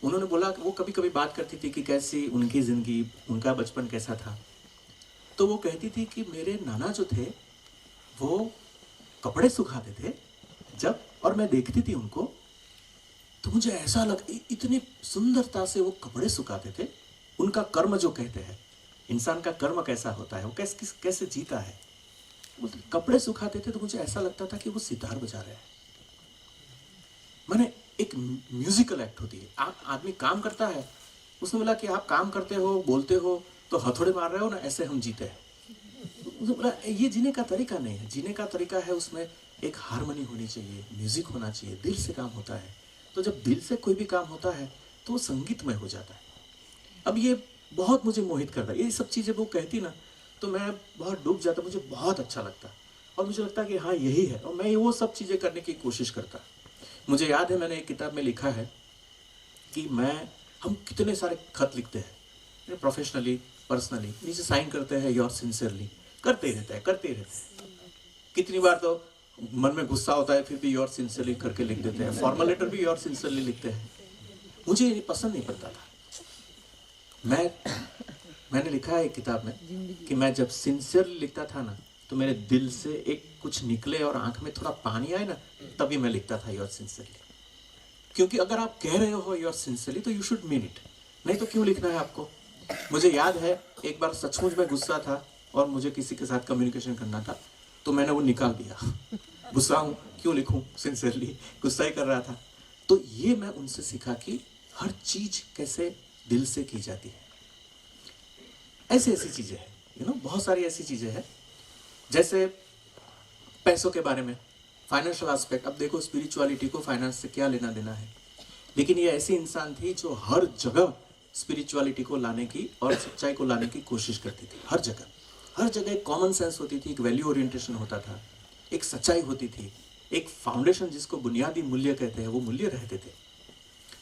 उन्होंने बोला कि वो कभी कभी बात करती थी कि कैसी उनकी ज़िंदगी, उनका बचपन कैसा था। तो वो कहती थी कि मेरे नाना जो थे वो कपड़े सुखाते थे जब, और मैं देखती थी उनको, तो मुझे ऐसा इतनी सुंदरता से वो कपड़े सुखाते थे। उनका कर्म जो कहते हैं, इंसान का कर्म कैसा होता है, वो कैसे जीता है, वो कपड़े सुखाते थे तो मुझे ऐसा लगता था कि वो सितार बजा रहे हैं। मैंने एक म्यूजिकल एक्ट होती है, आप आदमी काम करता है, उसने बोला कि आप काम करते हो, बोलते हो, तो हथौड़े मार रहे हो ना, ऐसे हम जीते हैं। उसने बोला ये जीने का तरीका नहीं है, जीने का तरीका है उसमें एक हारमोनी होनी चाहिए, म्यूजिक होना चाहिए, दिल से काम होता है। तो जब दिल से कोई भी काम होता है तो वो संगीतमय हो जाता है। अब ये बहुत मुझे मोहित करता है, ये सब चीज़ें वो कहती ना, तो मैं बहुत डूब जाता, मुझे बहुत अच्छा लगता, और मुझे लगता कि हाँ यही है, और मैं वो सब चीज़ें करने की कोशिश करता। मुझे याद है मैंने एक किताब में लिखा है कि हम कितने सारे खत लिखते हैं, प्रोफेशनली, पर्सनली, नीचे साइन करते हैं योर सिंसियरली, करते रहते हैं। कितनी बार तो मन में गुस्सा होता है फिर भी योर सिंसियरली करके लिख देते हैं, फॉर्मल लेटर भी योर सिंसियरली लिखते हैं। मुझे ये पसंद नहीं पड़ता था। मैंने लिखा है एक किताब में कि मैं जब सिंसियरली लिखता था ना, तो मेरे दिल से एक कुछ निकले और आंख में थोड़ा पानी आए ना, तभी मैं लिखता था योर सिंसियरली। क्योंकि अगर आप कह रहे हो योर सिंसियरली तो यू शुड मीन इट, नहीं तो क्यों लिखना है आपको। मुझे याद है एक बार सचमुच में गुस्सा था और मुझे किसी के साथ कम्युनिकेशन करना था, तो मैंने वो निकाल दिया। गुस्सा हूँ, क्यों लिखूँ, सिंसियरली गुस्सा ही कर रहा था। तो ये मैं उनसे सीखा कि हर चीज कैसे दिल से की जाती है। ऐसी चीजें हैं, बहुत सारी ऐसी चीजें हैं। जैसे पैसों के बारे में, फाइनेंशियल एस्पेक्ट। अब देखो स्पिरिचुअलिटी को फाइनेंस से क्या लेना देना है, लेकिन ये ऐसी इंसान थी जो हर जगह स्पिरिचुअलिटी को लाने की और सच्चाई को लाने की कोशिश करती थी। हर जगह एक कॉमन सेंस होती थी, एक वैल्यू ओरिएंटेशन होता था, एक सच्चाई होती थी, एक फाउंडेशन जिसको बुनियादी मूल्य कहते हैं, वो मूल्य रहते थे।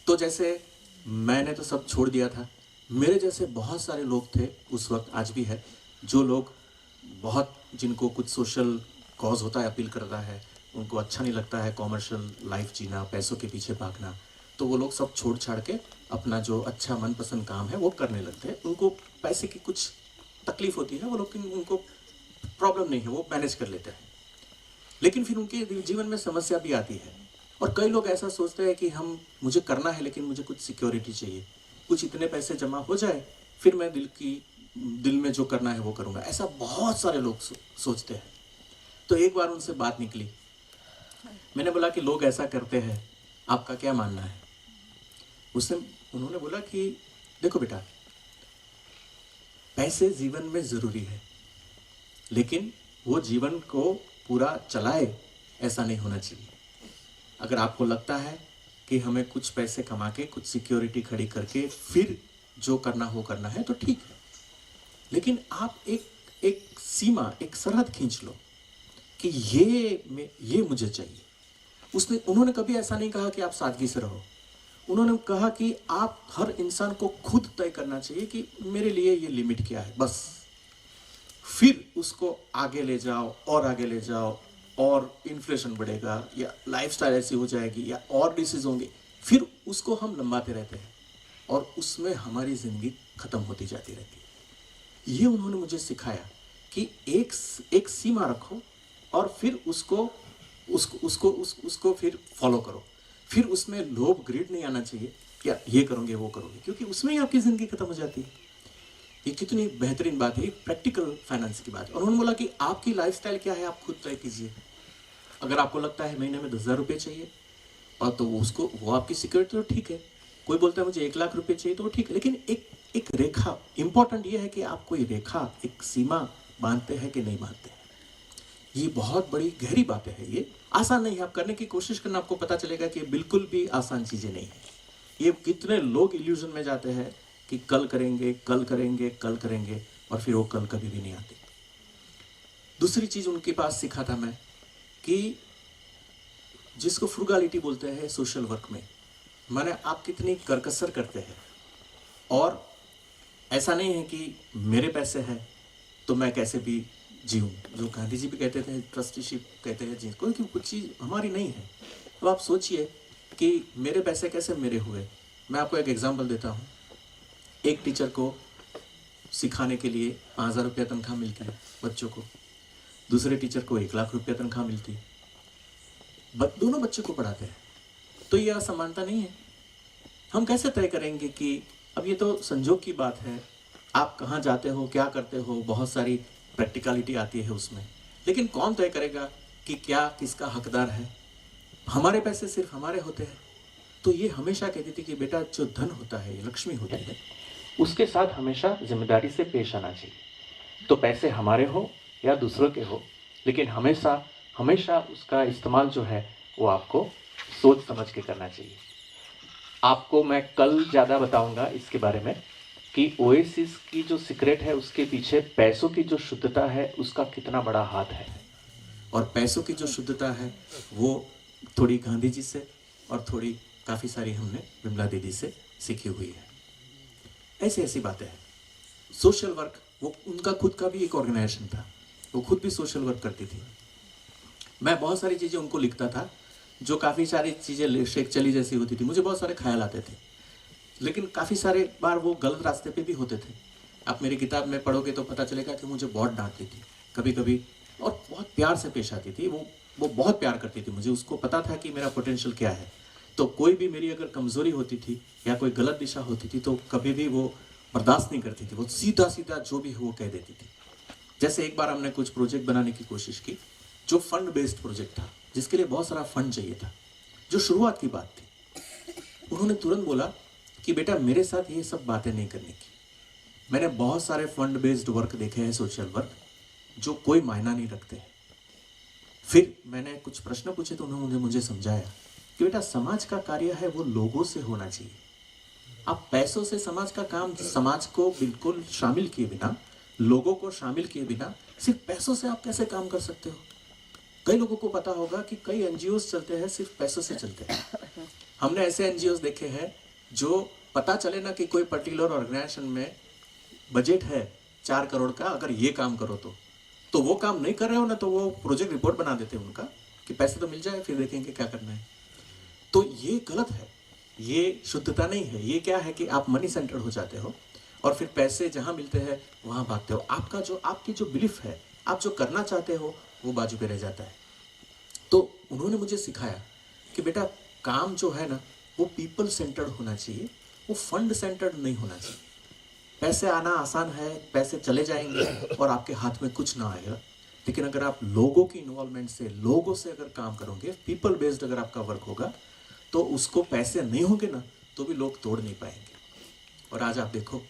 तो जैसे मैंने तो सब छोड़ दिया था, मेरे जैसे बहुत सारे लोग थे उस वक्त, आज भी है, जो लोग बहुत, जिनको कुछ सोशल कॉज होता है, अपील करता है, उनको अच्छा नहीं लगता है कॉमर्शियल लाइफ जीना, पैसों के पीछे भागना, तो वो लोग सब छोड़ छाड़ के अपना जो अच्छा मनपसंद काम है वो करने लगते हैं। उनको पैसे की कुछ तकलीफ होती है, वो लोग, उनको प्रॉब्लम नहीं है, वो मैनेज कर लेते हैं। लेकिन फिर उनके जीवन में समस्या भी आती है, और कई लोग ऐसा सोचते हैं कि मुझे करना है, लेकिन मुझे कुछ सिक्योरिटी चाहिए, कुछ इतने पैसे जमा हो जाए, फिर मैं दिल में जो करना है वो करूँगा। ऐसा बहुत सारे लोग सोचते हैं। तो एक बार उनसे बात निकली, मैंने बोला कि लोग ऐसा करते हैं, आपका क्या मानना है। उन्होंने बोला कि देखो बेटा, पैसे जीवन में जरूरी है, लेकिन वो जीवन को पूरा चलाए ऐसा नहीं होना चाहिए। अगर आपको लगता है कि हमें कुछ पैसे कमा के, कुछ सिक्योरिटी खड़ी करके फिर जो करना हो करना है, तो ठीक है, लेकिन आप एक सीमा, एक सरहद खींच लो कि ये मुझे चाहिए। उन्होंने कभी ऐसा नहीं कहा कि आप सादगी से रहो। उन्होंने कहा कि आप, हर इंसान को खुद तय करना चाहिए कि मेरे लिए ये लिमिट क्या है, बस। फिर उसको आगे ले जाओ और आगे ले जाओ, और इन्फ्लेशन बढ़ेगा या लाइफस्टाइल ऐसी हो जाएगी या और डिसीज होंगे, फिर उसको हम लंबाते रहते हैं और उसमें हमारी जिंदगी खत्म होती जाती रहती है। ये उन्होंने मुझे सिखाया कि एक सीमा रखो और फिर उसको फिर फॉलो करो। फिर उसमें लोभ, ग्रीड नहीं आना चाहिए, क्या ये करोगे वो करोगे, क्योंकि उसमें ही आपकी ज़िंदगी खत्म हो जाती है। ये कितनी बेहतरीन बात है, प्रैक्टिकल फाइनेंस की बात है। और उन्होंने बोला कि आपकी लाइफस्टाइल क्या है आप खुद तय कीजिए। अगर आपको लगता है महीने में 10,000 रुपये चाहिए और तो उसको वो आपकी सिक्योरिटी, तो ठीक है। कोई बोलता है मुझे 1,00,000 रुपये चाहिए, तो वो ठीक है। लेकिन एक रेखा, इंपॉर्टेंट ये है कि आप कोई रेखा, एक सीमा बांधते हैं कि नहीं बांधते हैं। ये बहुत बड़ी गहरी बातें हैं। ये आसान नहीं है, आप करने की कोशिश करना, आपको पता चलेगा कि बिल्कुल भी आसान चीज़ें नहीं है। ये कितने लोग इल्यूजन में जाते हैं कि कल करेंगे कल करेंगे कल करेंगे, और फिर वो कल कभी भी नहीं आते। दूसरी चीज़ उनके पास सीखा था मैं कि जिसको फ्रुगालिटी बोलते हैं सोशल वर्क में, माने आप कितनी करकसर करते हैं। और ऐसा नहीं है कि मेरे पैसे हैं तो मैं कैसे भी जीऊँ, जो गांधी जी भी कहते थे, ट्रस्टीशिप कहते हैं जिसको, कि कुछ चीज़ हमारी नहीं है। तो आप सोचिए कि मेरे पैसे कैसे मेरे हुए। मैं आपको एक एग्जांपल देता हूँ। एक टीचर को सिखाने के लिए 5,000 रुपया तनख्वाह मिलती है बच्चों को, दूसरे टीचर को 1,00,000 रुपया तनख्वाह मिलती है, दोनों बच्चों को पढ़ाते हैं। तो ये असमानता नहीं है। हम कैसे तय करेंगे कि अब ये तो संजोग की बात है, आप कहाँ जाते हो, क्या करते हो, बहुत सारी प्रैक्टिकलिटी आती है उसमें, लेकिन कौन तय करेगा कि क्या किसका हकदार है। हमारे पैसे सिर्फ हमारे होते हैं। तो ये हमेशा कहती थी कि बेटा जो धन होता है, लक्ष्मी होती है, उसके साथ हमेशा जिम्मेदारी से पेश आना चाहिए। तो पैसे हमारे हो या दूसरों के हो, लेकिन हमेशा हमेशा उसका इस्तेमाल जो है वो आपको सोच समझ के करना चाहिए। आपको मैं कल ज़्यादा बताऊंगा इसके बारे में कि ओएसिस की जो सीक्रेट है उसके पीछे पैसों की जो शुद्धता है उसका कितना बड़ा हाथ है। और पैसों की जो शुद्धता है वो थोड़ी गांधी जी से और थोड़ी काफ़ी सारी हमने विमला दीदी से सीखी हुई है। ऐसी ऐसी बातें हैं। सोशल वर्क, वो उनका खुद का भी एक ऑर्गेनाइजेशन था, वो खुद भी सोशल वर्क करती थी। मैं बहुत सारी चीज़ें उनको लिखता था जो काफ़ी सारी चीज़ें शेख चली जैसी होती थी। मुझे बहुत सारे ख्याल आते थे, लेकिन काफ़ी सारे बार वो गलत रास्ते पे भी होते थे। आप मेरी किताब में पढ़ोगे तो पता चलेगा कि मुझे बहुत डांटती थी कभी कभी, और बहुत प्यार से पेश आती थी। वो बहुत प्यार करती थी मुझे, उसको पता था कि मेरा पोटेंशियल क्या है। तो कोई भी मेरी अगर कमज़ोरी होती थी या कोई गलत दिशा होती थी तो कभी भी वो बर्दाश्त नहीं करती थी। वो सीधा सीधा जो भी हो वो कह देती थी। जैसे एक बार हमने कुछ प्रोजेक्ट बनाने की कोशिश की जो फंड बेस्ड प्रोजेक्ट था, जिसके लिए बहुत सारा फंड चाहिए था, जो शुरुआत की बात थी। उन्होंने तुरंत बोला कि बेटा मेरे साथ ये सब बातें नहीं करने की। मैंने बहुत सारे फंड बेस्ड वर्क देखे हैं, सोशल वर्क, जो कोई मायना नहीं रखते हैं। फिर मैंने कुछ प्रश्न पूछे तो उन्होंने मुझे समझाया कि बेटा समाज का कार्य है वो लोगों से होना चाहिए। आप पैसों से समाज का काम, समाज को बिल्कुल शामिल किए बिना, लोगों को शामिल किए बिना सिर्फ पैसों से आप कैसे काम कर सकते हो। कई लोगों को पता होगा कि कई एनजीओस चलते हैं सिर्फ पैसों से चलते हैं। हमने ऐसे एनजीओस देखे हैं जो पता चले ना कि कोई पर्टिकुलर ऑर्गेनाइजेशन में बजट है 4 करोड़ का, अगर ये काम करो तो वो काम नहीं कर रहे हो ना तो वो प्रोजेक्ट रिपोर्ट बना देते हैं उनका कि पैसे तो मिल जाए फिर देखेंगे क्या करना है। तो ये गलत है, ये शुद्धता नहीं है। ये क्या है कि आप मनी सेंटर्ड हो जाते हो और फिर पैसे जहाँ मिलते हैं वहाँ भागते हो। आपकी जो बिलीफ है, आप जो करना चाहते हो वो बाजू पे रह जाता है। तो उन्होंने मुझे सिखाया कि बेटा काम जो है ना वो पीपल सेंटर्ड होना चाहिए, वो फंड सेंटर्ड नहीं होना चाहिए। पैसे आना आसान है, पैसे चले जाएंगे और आपके हाथ में कुछ ना आएगा। लेकिन अगर आप लोगों की इन्वॉल्वमेंट से, लोगों से अगर काम करोगे, पीपल बेस्ड अगर आपका वर्क होगा, तो उसको पैसे नहीं होंगे ना तो भी लोग तोड़ नहीं पाएंगे। और आज आप देखो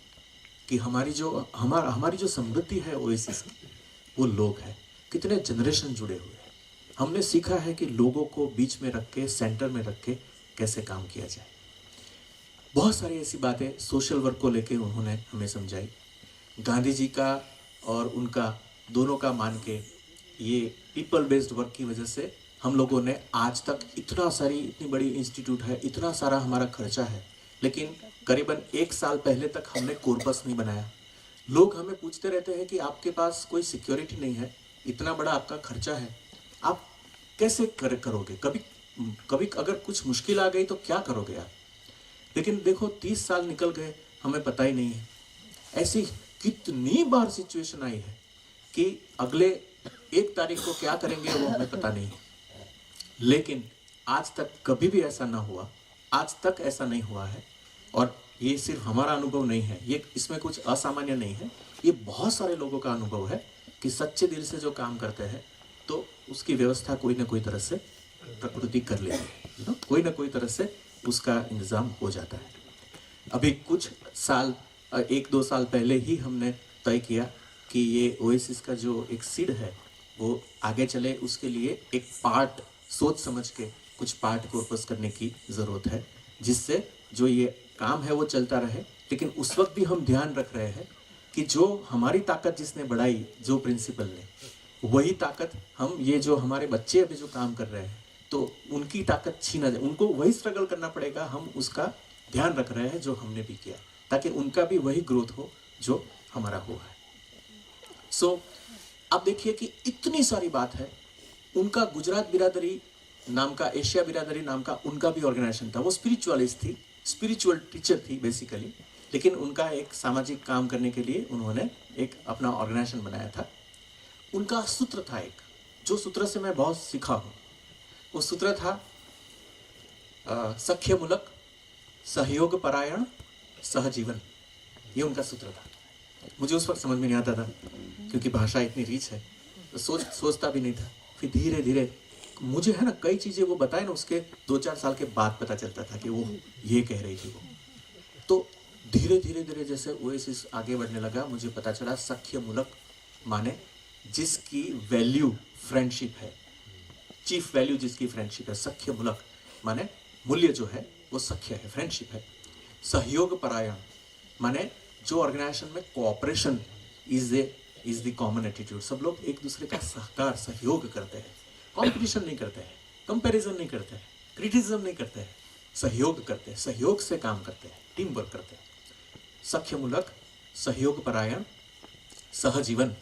कि हमारी जो समृद्धि है ओएसिस की, वो लोग हैं, कितने जनरेशन जुड़े हुए हैं। हमने सीखा है कि लोगों को बीच में रख के, सेंटर में रख के कैसे काम किया जाए। बहुत सारी ऐसी बातें सोशल वर्क को लेके उन्होंने हमें समझाई। गांधी जी का और उनका दोनों का मान के ये पीपल बेस्ड वर्क की वजह से हम लोगों ने आज तक इतनी बड़ी इंस्टीट्यूट है, इतना सारा हमारा खर्चा है, लेकिन करीबन 1 साल पहले तक हमने कॉर्पस नहीं बनाया। लोग हमें पूछते रहते हैं कि आपके पास कोई सिक्योरिटी नहीं है, इतना बड़ा आपका खर्चा है, आप कैसे करोगे, कभी अगर कुछ मुश्किल आ गई तो क्या करोगे आप। लेकिन देखो 30 साल निकल गए, हमें पता ही नहीं है। ऐसी कितनी बार सिचुएशन आई है कि अगले 1 तारीख को क्या करेंगे वो हमें पता नहीं है। लेकिन आज तक कभी भी ऐसा ना हुआ, आज तक ऐसा नहीं हुआ है और ये सिर्फ हमारा अनुभव नहीं है, ये इसमें कुछ असामान्य नहीं है, ये बहुत सारे लोगों का अनुभव है कि सच्चे दिल से जो काम करते हैं तो उसकी व्यवस्था कोई ना कोई तरह से प्रकृति कर लेती है, कोई ना कोई तरह से उसका इंतज़ाम हो जाता है। अभी कुछ साल 1-2 साल पहले ही हमने तय किया कि ये ओएसिस का जो एक सीड है वो आगे चले, उसके लिए एक पार्ट सोच समझ के कुछ पार्ट कॉर्पस करने की ज़रूरत है, जिससे जो ये काम है वो चलता रहे। लेकिन उस वक्त भी हम ध्यान रख रहे हैं कि जो हमारी ताकत जिसने बढ़ाई, जो प्रिंसिपल ने, वही ताकत हम ये जो हमारे बच्चे अभी जो काम कर रहे हैं तो उनकी ताकत छीना जाए, उनको वही स्ट्रगल करना पड़ेगा। हम उसका ध्यान रख रहे हैं जो हमने भी किया, ताकि उनका भी वही ग्रोथ हो जो हमारा हुआ है। सो अब देखिए कि इतनी सारी बात है। उनका गुजरात बिरादरी नाम का, एशिया बिरादरी नाम का उनका भी ऑर्गेनाइजेशन था। वो स्पिरिचुअलिस्ट थी, स्पिरिचुअल टीचर थी बेसिकली, लेकिन उनका एक सामाजिक काम करने के लिए उन्होंने एक अपना ऑर्गेनाइजेशन बनाया था। उनका सूत्र था एक, जो सूत्र से मैं बहुत सीखा हूँ। वो सूत्र था सख्यमूलक, सहयोग परायण, सहजीवन। ये उनका सूत्र था। मुझे उस वक्त समझ में नहीं आता था क्योंकि भाषा इतनी रीच है, तो सोचता भी नहीं था। फिर धीरे धीरे मुझे है ना कई चीज़ें वो बताए ना, उसके 2-4 साल के बाद पता चलता था कि वो ये कह रही थी वो। तो धीरे धीरे जैसे ओएसिस आगे बढ़ने लगा, मुझे पता चला सख्यमूलक माने जिसकी वैल्यू फ्रेंडशिप है, चीफ वैल्यू जिसकी फ्रेंडशिप है। सख्यमूलक माने मूल्य जो है वो सख्य है, फ्रेंडशिप है। सहयोग परायण माने जो ऑर्गेनाइजेशन में cooperation is the common attitude. सब लोग एक दूसरे का सहकार, सहयोग करते हैं, कंपटीशन नहीं करते हैं, कंपैरिजन नहीं करते हैं, क्रिटिसिज्म नहीं करते हैं, सहयोग करते हैं, सहयोग से काम करते हैं, टीम वर्क करते हैं। सख्यमूलक, सहयोग परायण, सहजीवन।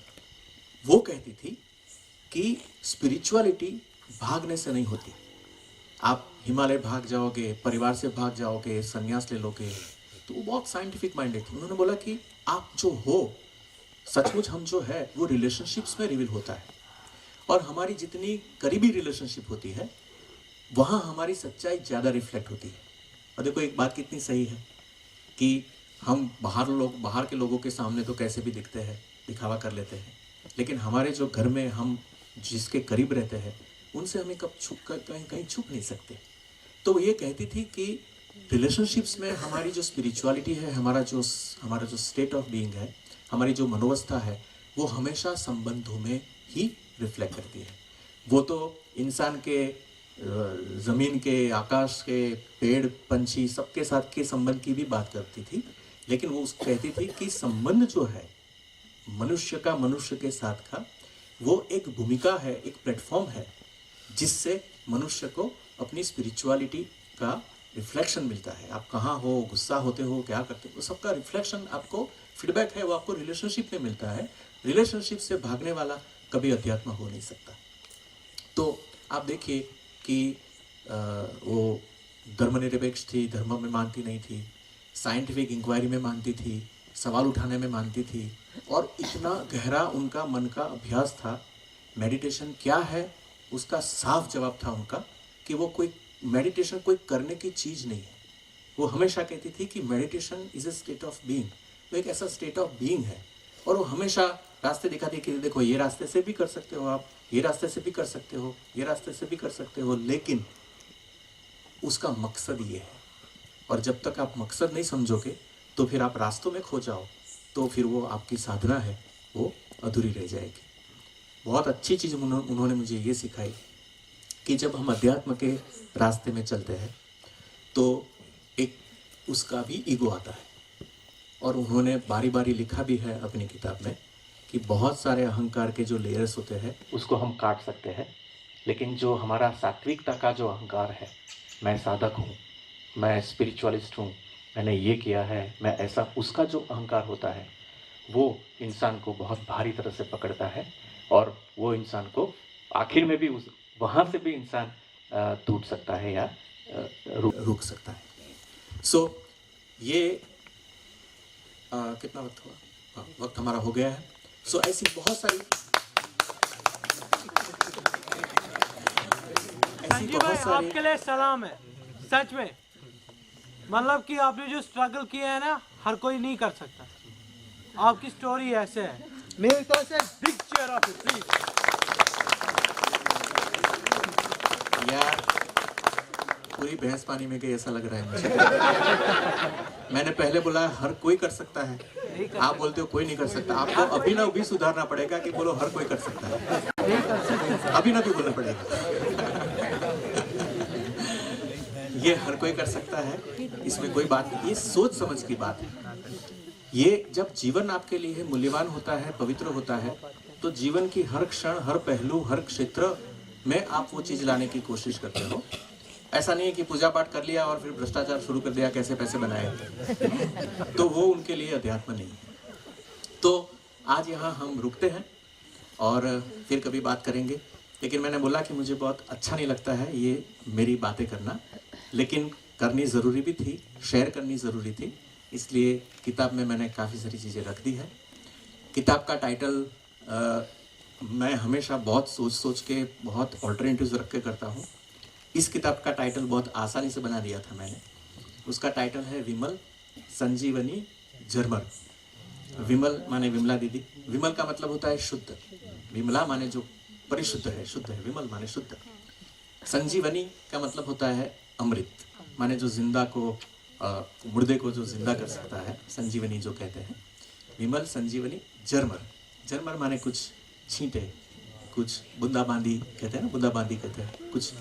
वो कहती थी कि स्पिरिचुअलिटी भागने से नहीं होती। आप हिमालय भाग जाओगे, परिवार से भाग जाओगे, संन्यास ले लोगे, तो वो बहुत साइंटिफिक माइंडेड थी। उन्होंने बोला कि आप जो हो, सचमुच हम जो है वो रिलेशनशिप्स में रिवील होता है, और हमारी जितनी करीबी रिलेशनशिप होती है वहाँ हमारी सच्चाई ज़्यादा रिफ्लेक्ट होती है। और देखो एक बात कितनी सही है कि हम बाहर के लोगों के सामने तो कैसे भी दिखते हैं, दिखावा कर लेते हैं, लेकिन हमारे जो घर में हम जिसके करीब रहते हैं उनसे हमें कब कहीं छुप नहीं सकते। तो ये कहती थी कि रिलेशनशिप्स में हमारी जो स्पिरिचुअलिटी है, हमारा जो स्टेट ऑफ बीइंग है, हमारी जो मनोवस्था है, वो हमेशा संबंधों में ही रिफ्लेक्ट करती है। वो तो इंसान के, ज़मीन के, आकाश के, पेड़ पंछी सबके साथ के संबंध की भी बात करती थी, लेकिन वो कहती थी कि संबंध जो है मनुष्य का मनुष्य के साथ का, वो एक भूमिका है, एक प्लेटफॉर्म है, जिससे मनुष्य को अपनी स्पिरिचुअलिटी का रिफ्लेक्शन मिलता है। आप कहाँ हो, गुस्सा होते हो, क्या करते हो, सबका रिफ्लेक्शन आपको, फीडबैक है वो आपको रिलेशनशिप में मिलता है। रिलेशनशिप से भागने वाला कभी अध्यात्म हो नहीं सकता। तो आप देखिए कि वो धर्मनिरपेक्ष थी, धर्म में मानती नहीं थी, साइंटिफिक इंक्वायरी में मानती थी, सवाल उठाने में मानती थी, और इतना गहरा उनका मन का अभ्यास था। मेडिटेशन क्या है उसका साफ जवाब था उनका कि वो कोई मेडिटेशन कोई करने की चीज़ नहीं है। वो हमेशा कहती थी कि meditation is a state of being. वो एक ऐसा स्टेट ऑफ बीइंग है, और वो हमेशा रास्ते दिखाती है कि देखो ये रास्ते से भी कर सकते हो आप, ये रास्ते से भी कर सकते हो, ये रास्ते से भी कर सकते हो, लेकिन उसका मकसद ये है। और जब तक आप मकसद नहीं समझोगे तो फिर आप रास्तों में खो जाओ, तो फिर वो आपकी साधना है वो अधूरी रह जाएगी। बहुत अच्छी चीज़ उन्होंने मुझे ये सिखाई कि जब हम अध्यात्म के रास्ते में चलते हैं तो एक उसका भी ईगो आता है। और उन्होंने बारी बारी लिखा भी है अपनी किताब में कि बहुत सारे अहंकार के जो लेयर्स होते हैं उसको हम काट सकते हैं, लेकिन जो हमारा सात्विकता का जो अहंकार है, मैं साधक हूँ, मैं स्पिरिचुअलिस्ट हूँ, मैंने ये किया है, मैं ऐसा, उसका जो अहंकार होता है वो इंसान को बहुत भारी तरह से पकड़ता है, और वो इंसान को आखिर में भी वहाँ से भी इंसान टूट सकता है या रुक सकता है। सो ये कितना वक्त हुआ? हाँ, वक्त हमारा हो गया है। सो ऐसी बहुत सारी संजीव भाई आपके लिए सलाम है, सच में मतलब कि आपने जो स्ट्रगल किया है ना, हर कोई नहीं कर सकता। आपकी स्टोरी ऐसे है। मेरे तरफ से big cheer of it please. यार पूरी भैंस पानी में गई ऐसा लग रहा है मुझे। मैंने पहले बोला हर कोई कर सकता है, आप बोलते हो कोई नहीं कर सकता। आपको अभिनव भी सुधारना पड़ेगा कि बोलो हर कोई कर सकता है। अभिनव भी बोलना पड़ेगा। ये हर कोई कर सकता है, इसमें कोई बात नहीं। ये सोच समझ की बात है। ये जब जीवन आपके लिए मूल्यवान होता है, पवित्र होता है, तो जीवन की हर क्षण, हर पहलू, हर क्षेत्र में आप वो चीज लाने की कोशिश करते हो। ऐसा नहीं है कि पूजा पाठ कर लिया और फिर भ्रष्टाचार शुरू कर दिया, कैसे पैसे बनाए, तो वो उनके लिए अध्यात्म नहीं है। तो आज यहाँ हम रुकते हैं और फिर कभी बात करेंगे। लेकिन मैंने बोला कि मुझे बहुत अच्छा नहीं लगता है ये मेरी बातें करना, लेकिन करनी ज़रूरी भी थी, शेयर करनी ज़रूरी थी। इसलिए किताब में मैंने काफ़ी सारी चीज़ें रख दी है। किताब का टाइटल मैं हमेशा बहुत सोच सोच के बहुत ऑल्टरनेटिव्स रख के करता हूँ। इस किताब का टाइटल बहुत आसानी से बना दिया था मैंने। उसका टाइटल है विमल संजीवनी झरमर। विमल माने विमला दीदी, विमल का मतलब होता है शुद्ध, विमला माने जो परिशुद्ध है, शुद्ध है, विमल माने शुद्ध। संजीवनी का मतलब होता है अमृत, माने जो जिंदा को मुर्दे को जो जिंदा कर सकता है, संजीवनी जो कहते हैं। विमल संजीवनी झरमर, झरमर माने कुछ छींटे, कुछ बूंदाबांदी कहते हैं ना, बूंदाबांदी कहते हैं, कुछ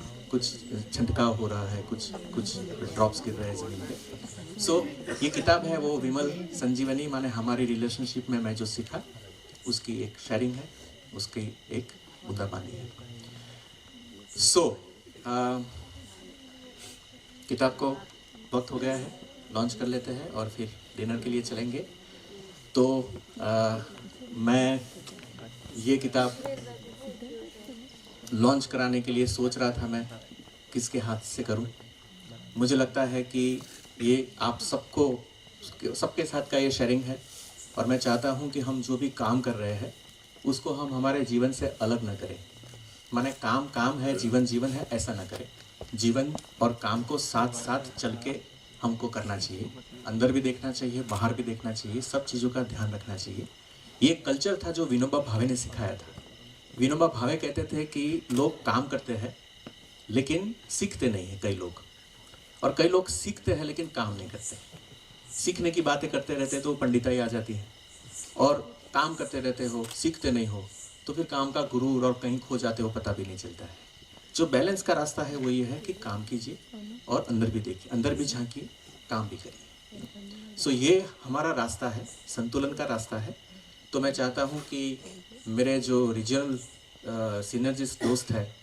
छंटकाव हो रहा है, कुछ ड्रॉप्स गिर रहे हैं जमीन पे। सो ये किताब है वो विमल संजीवनी, माने हमारी रिलेशनशिप में मैं जो सीखा उसकी एक शेयरिंग है, उसकी एक बूंदाबांदी है। सो किताब को वक्त हो गया है, लॉन्च कर लेते हैं और फिर डिनर के लिए चलेंगे। तो मैं ये किताब लॉन्च कराने के लिए सोच रहा था मैं किसके हाथ से करूं। मुझे लगता है कि ये आप सबके साथ का ये शेयरिंग है और मैं चाहता हूं कि हम जो भी काम कर रहे हैं उसको हम हमारे जीवन से अलग ना करें। माने काम काम है, जीवन जीवन है, ऐसा ना करें। जीवन और काम को साथ साथ चल के हमको करना चाहिए। अंदर भी देखना चाहिए, बाहर भी देखना चाहिए, सब चीज़ों का ध्यान रखना चाहिए। ये कल्चर था जो विनोबा भावे ने सिखाया था। विनोबा भावे कहते थे कि लोग काम करते हैं लेकिन सीखते नहीं हैं कई लोग, और कई लोग सीखते हैं लेकिन काम नहीं करते। सीखने की बातें करते रहते तो पंडिताई आ जाती है, और काम करते रहते हो, सीखते नहीं हो, तो फिर काम का गुरूर और कहीं खो जाते हो, पता भी नहीं चलता है। जो बैलेंस का रास्ता है वो ये है कि काम कीजिए और अंदर भी देखिए, अंदर भी झांकिए, काम भी करिए। सो ये हमारा रास्ता है, संतुलन का रास्ता है। तो मैं चाहता हूँ कि मेरे जो रीजनल सिनर्जिस्ट दोस्त है,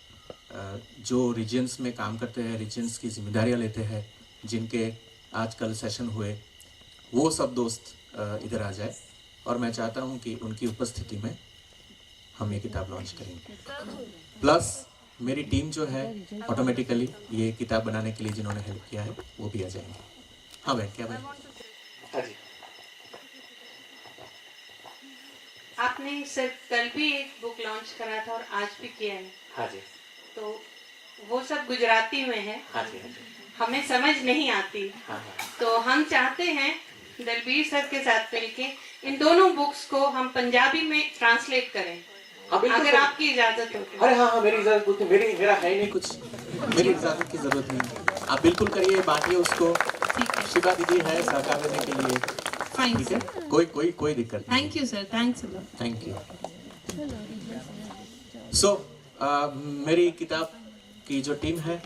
जो रीजन्स में काम करते हैं, रीजन्स की जिम्मेदारियाँ लेते हैं, जिनके आजकल सेशन हुए, वो सब दोस्त इधर आ जाए और मैं चाहता हूँ कि उनकी उपस्थिति में हम ये किताब लॉन्च करेंगे। प्लस मेरी टीम जो है ऑटोमेटिकली ये किताब बनाने के लिए जिन्होंने हेल्प किया है वो भी आ जाएंगे। हाँ भाई, क्या भाई? हाँ जी। आपने सर कल भी एक बुक लॉन्च करा था और आज भी किया है। हाँ जी। तो वो सब गुजराती में है। हाँ जी, हाँ जी। हमें समझ नहीं आती। हाँ हाँ। तो हम चाहते हैं दलबीर सर के साथ मिलके इन दोनों बुक्स को हम पंजाबी में ट्रांसलेट करें, अगर आपकी इजाजत हो तो। अरे हाँ हाँ, मेरी इजाजत, मेरा है नहीं कुछ, मेरी इजाजत की जरूरत नहीं। आप बिल्कुल करिए, बांटिए उसको। शिवा दीदी है साकार करने के लिए। ठीक है, कोई दिक्कत नहीं। Thank you sir, thanks a lot. Thank you. So मेरी किताब की जो टीम है,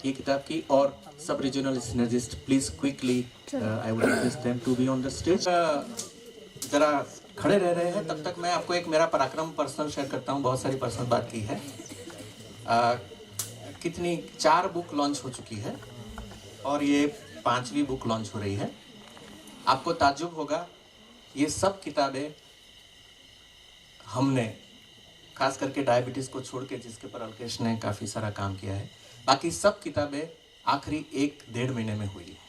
ये किताब की, और सब regional synergist, please quickly I would request them to be on the stage. जरा खड़े रह रहे हैं, तब तक मैं आपको एक मेरा पराक्रम पर्सनल शेयर करता हूँ। बहुत सारी पर्सनल बात की है। कितनी 4 बुक लॉन्च हो चुकी है और ये 5वीं बुक लॉन्च हो रही है। आपको ताज्जुब होगा, ये सब किताबें हमने, खास करके डायबिटीज को छोड़ के, जिसके पर अल्केश ने काफी सारा काम किया है, बाकी सब किताबें आखिरी 1-1.5 महीने में हुई है।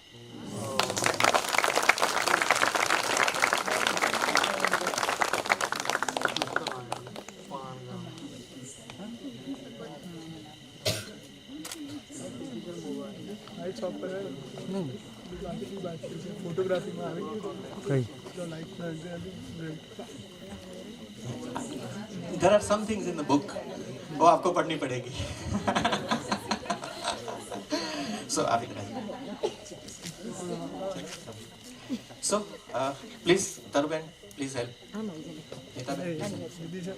There are some things in the book, वो आपको पढ़नी पड़ेगी. So, please, Taruben, please help. Nita Ben, please help.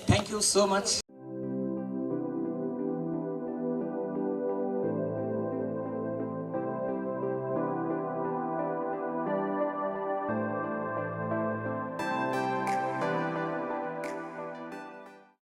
Thank you so much.